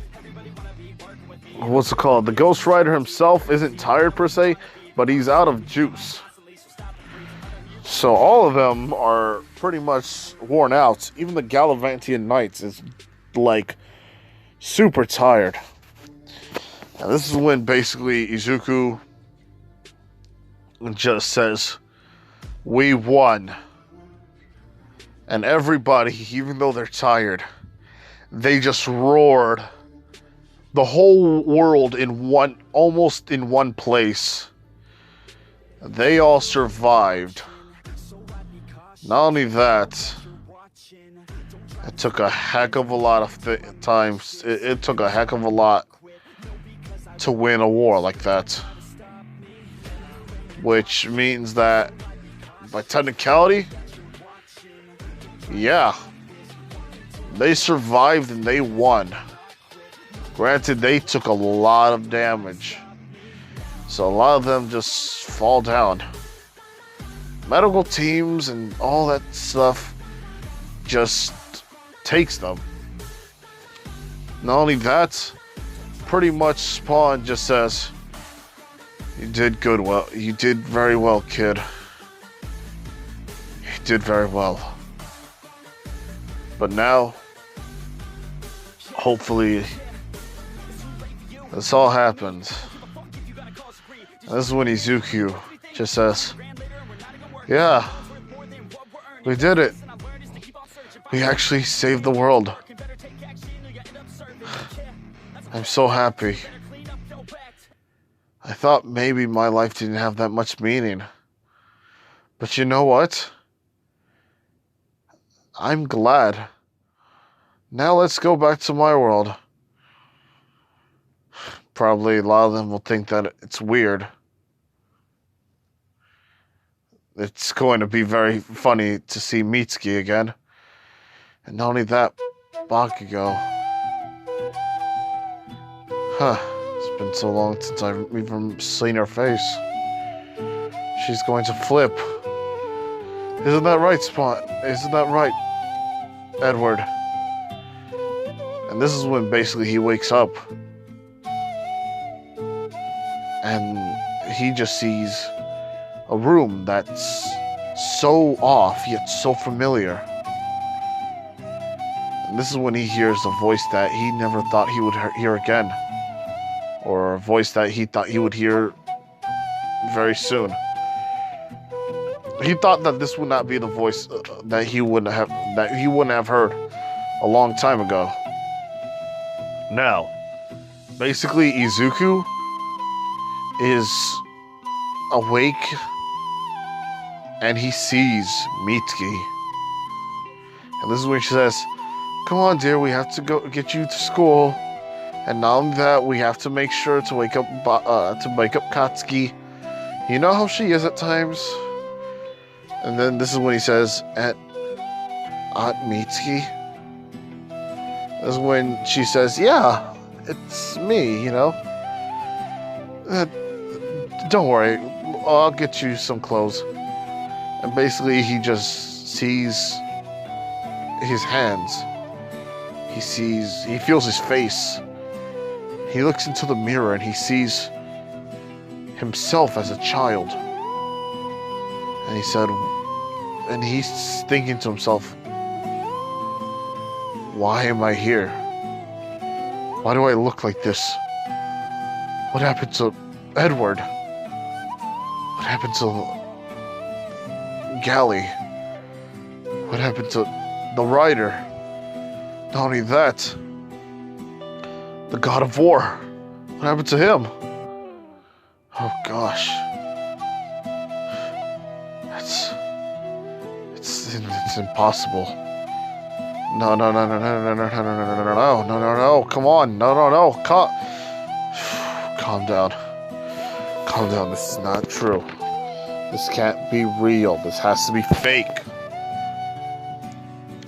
A: the Ghost Rider himself isn't tired per se, but he's out of juice. So all of them are pretty much worn out. Even the Gallivantian Knights is like super tired. And this is when basically Izuku just says, "We won." And everybody, even though they're tired, they just roared. The whole world almost in one place. They all survived. Not only that, it took a heck of a lot of times. It took a heck of a lot to win a war like that. Which means that, by technicality, Yeah, they survived and they won. Granted, they took a lot of damage, so a lot of them just fall down. Medical teams and all that stuff just takes them. Not only that, pretty much Spawn just says, "You did good well. You did very well, kid. You did very well. But now, hopefully, this all happens." And this is when Izuku just says, "Yeah, we did it. We actually saved the world. I'm so happy. I thought maybe my life didn't have that much meaning. But you know what? I'm glad. Now let's go back to my world." Probably a lot of them will think that it's weird. It's going to be very funny to see Mitsuki again. And not only that, Bakugo. It's been so long since I've even seen her face. She's going to flip. Isn't that right, Spot? Isn't that right, Edward? And this is when basically he wakes up. And he just sees a room that's so off, yet so familiar. And this is when he hears a voice that he never thought he would hear again. Or a voice that he thought he would hear very soon. He thought that this would not be the voice that he wouldn't have heard a long time ago. Now, basically Izuku is awake and he sees Mitsuki. And this is when she says, "Come on, dear, we have to go get you to school. And not only that, we have to make sure to wake up Katsuki. You know how she is at times." And then this is when he says, Aunt Mitsuki?" This is when she says, "Yeah, it's me, you know. Don't worry, I'll get you some clothes." And basically he just sees his hands. He feels his face. He looks into the mirror and he sees himself as a child. And he's thinking to himself, "Why am I here? Why do I look like this? What happened to Edward? What happened to Gally? What happened to the Rider? Not only that, the God of War. What happened to him? Oh gosh. It's impossible. No, come on, no, calm down. Calm down, this is not true. This can't be real, this has to be fake."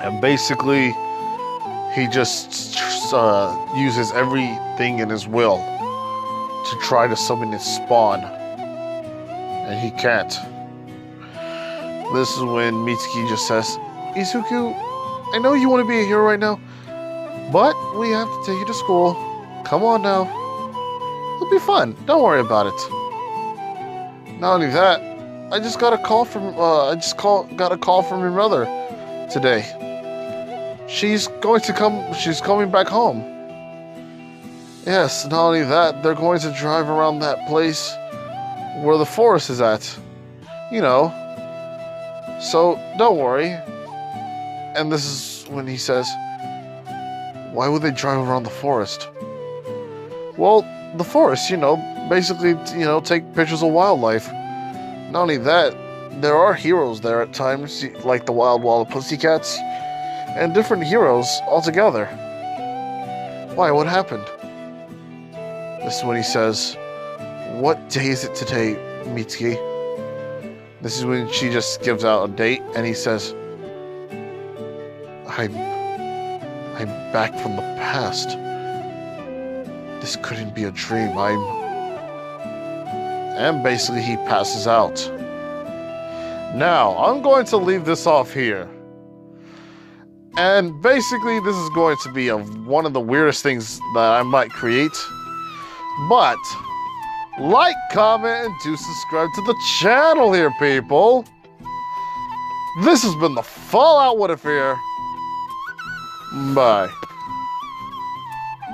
A: And basically, he just uses everything in his will to try to summon his spawn. And he can't. This is when Mitsuki just says, "Izuku, I know you want to be a hero right now, but we have to take you to school. Come on now. It'll be fun. Don't worry about it." Not only that, I just got a call from your mother today. She's coming back home. Yes, not only that, they're going to drive around that place where the forest is at. You know. So, don't worry. And this is when he says, "Why would they drive around the forest?" Well, the forest, basically, take pictures of wildlife. Not only that, there are heroes there at times, like the Wild Pussycats, and different heroes altogether. Why, what happened? This is when he says, "What day is it today, Mitsuki?" This is when she just gives out a date, and he says,
B: I'm back from the past. This couldn't be a dream. And basically he passes out. Now, I'm going to leave this off here. And basically this is going to be one of the weirdest things that I might create. But, like, comment, and do subscribe to the channel here, people. This has been the Fallout What If here. Bye.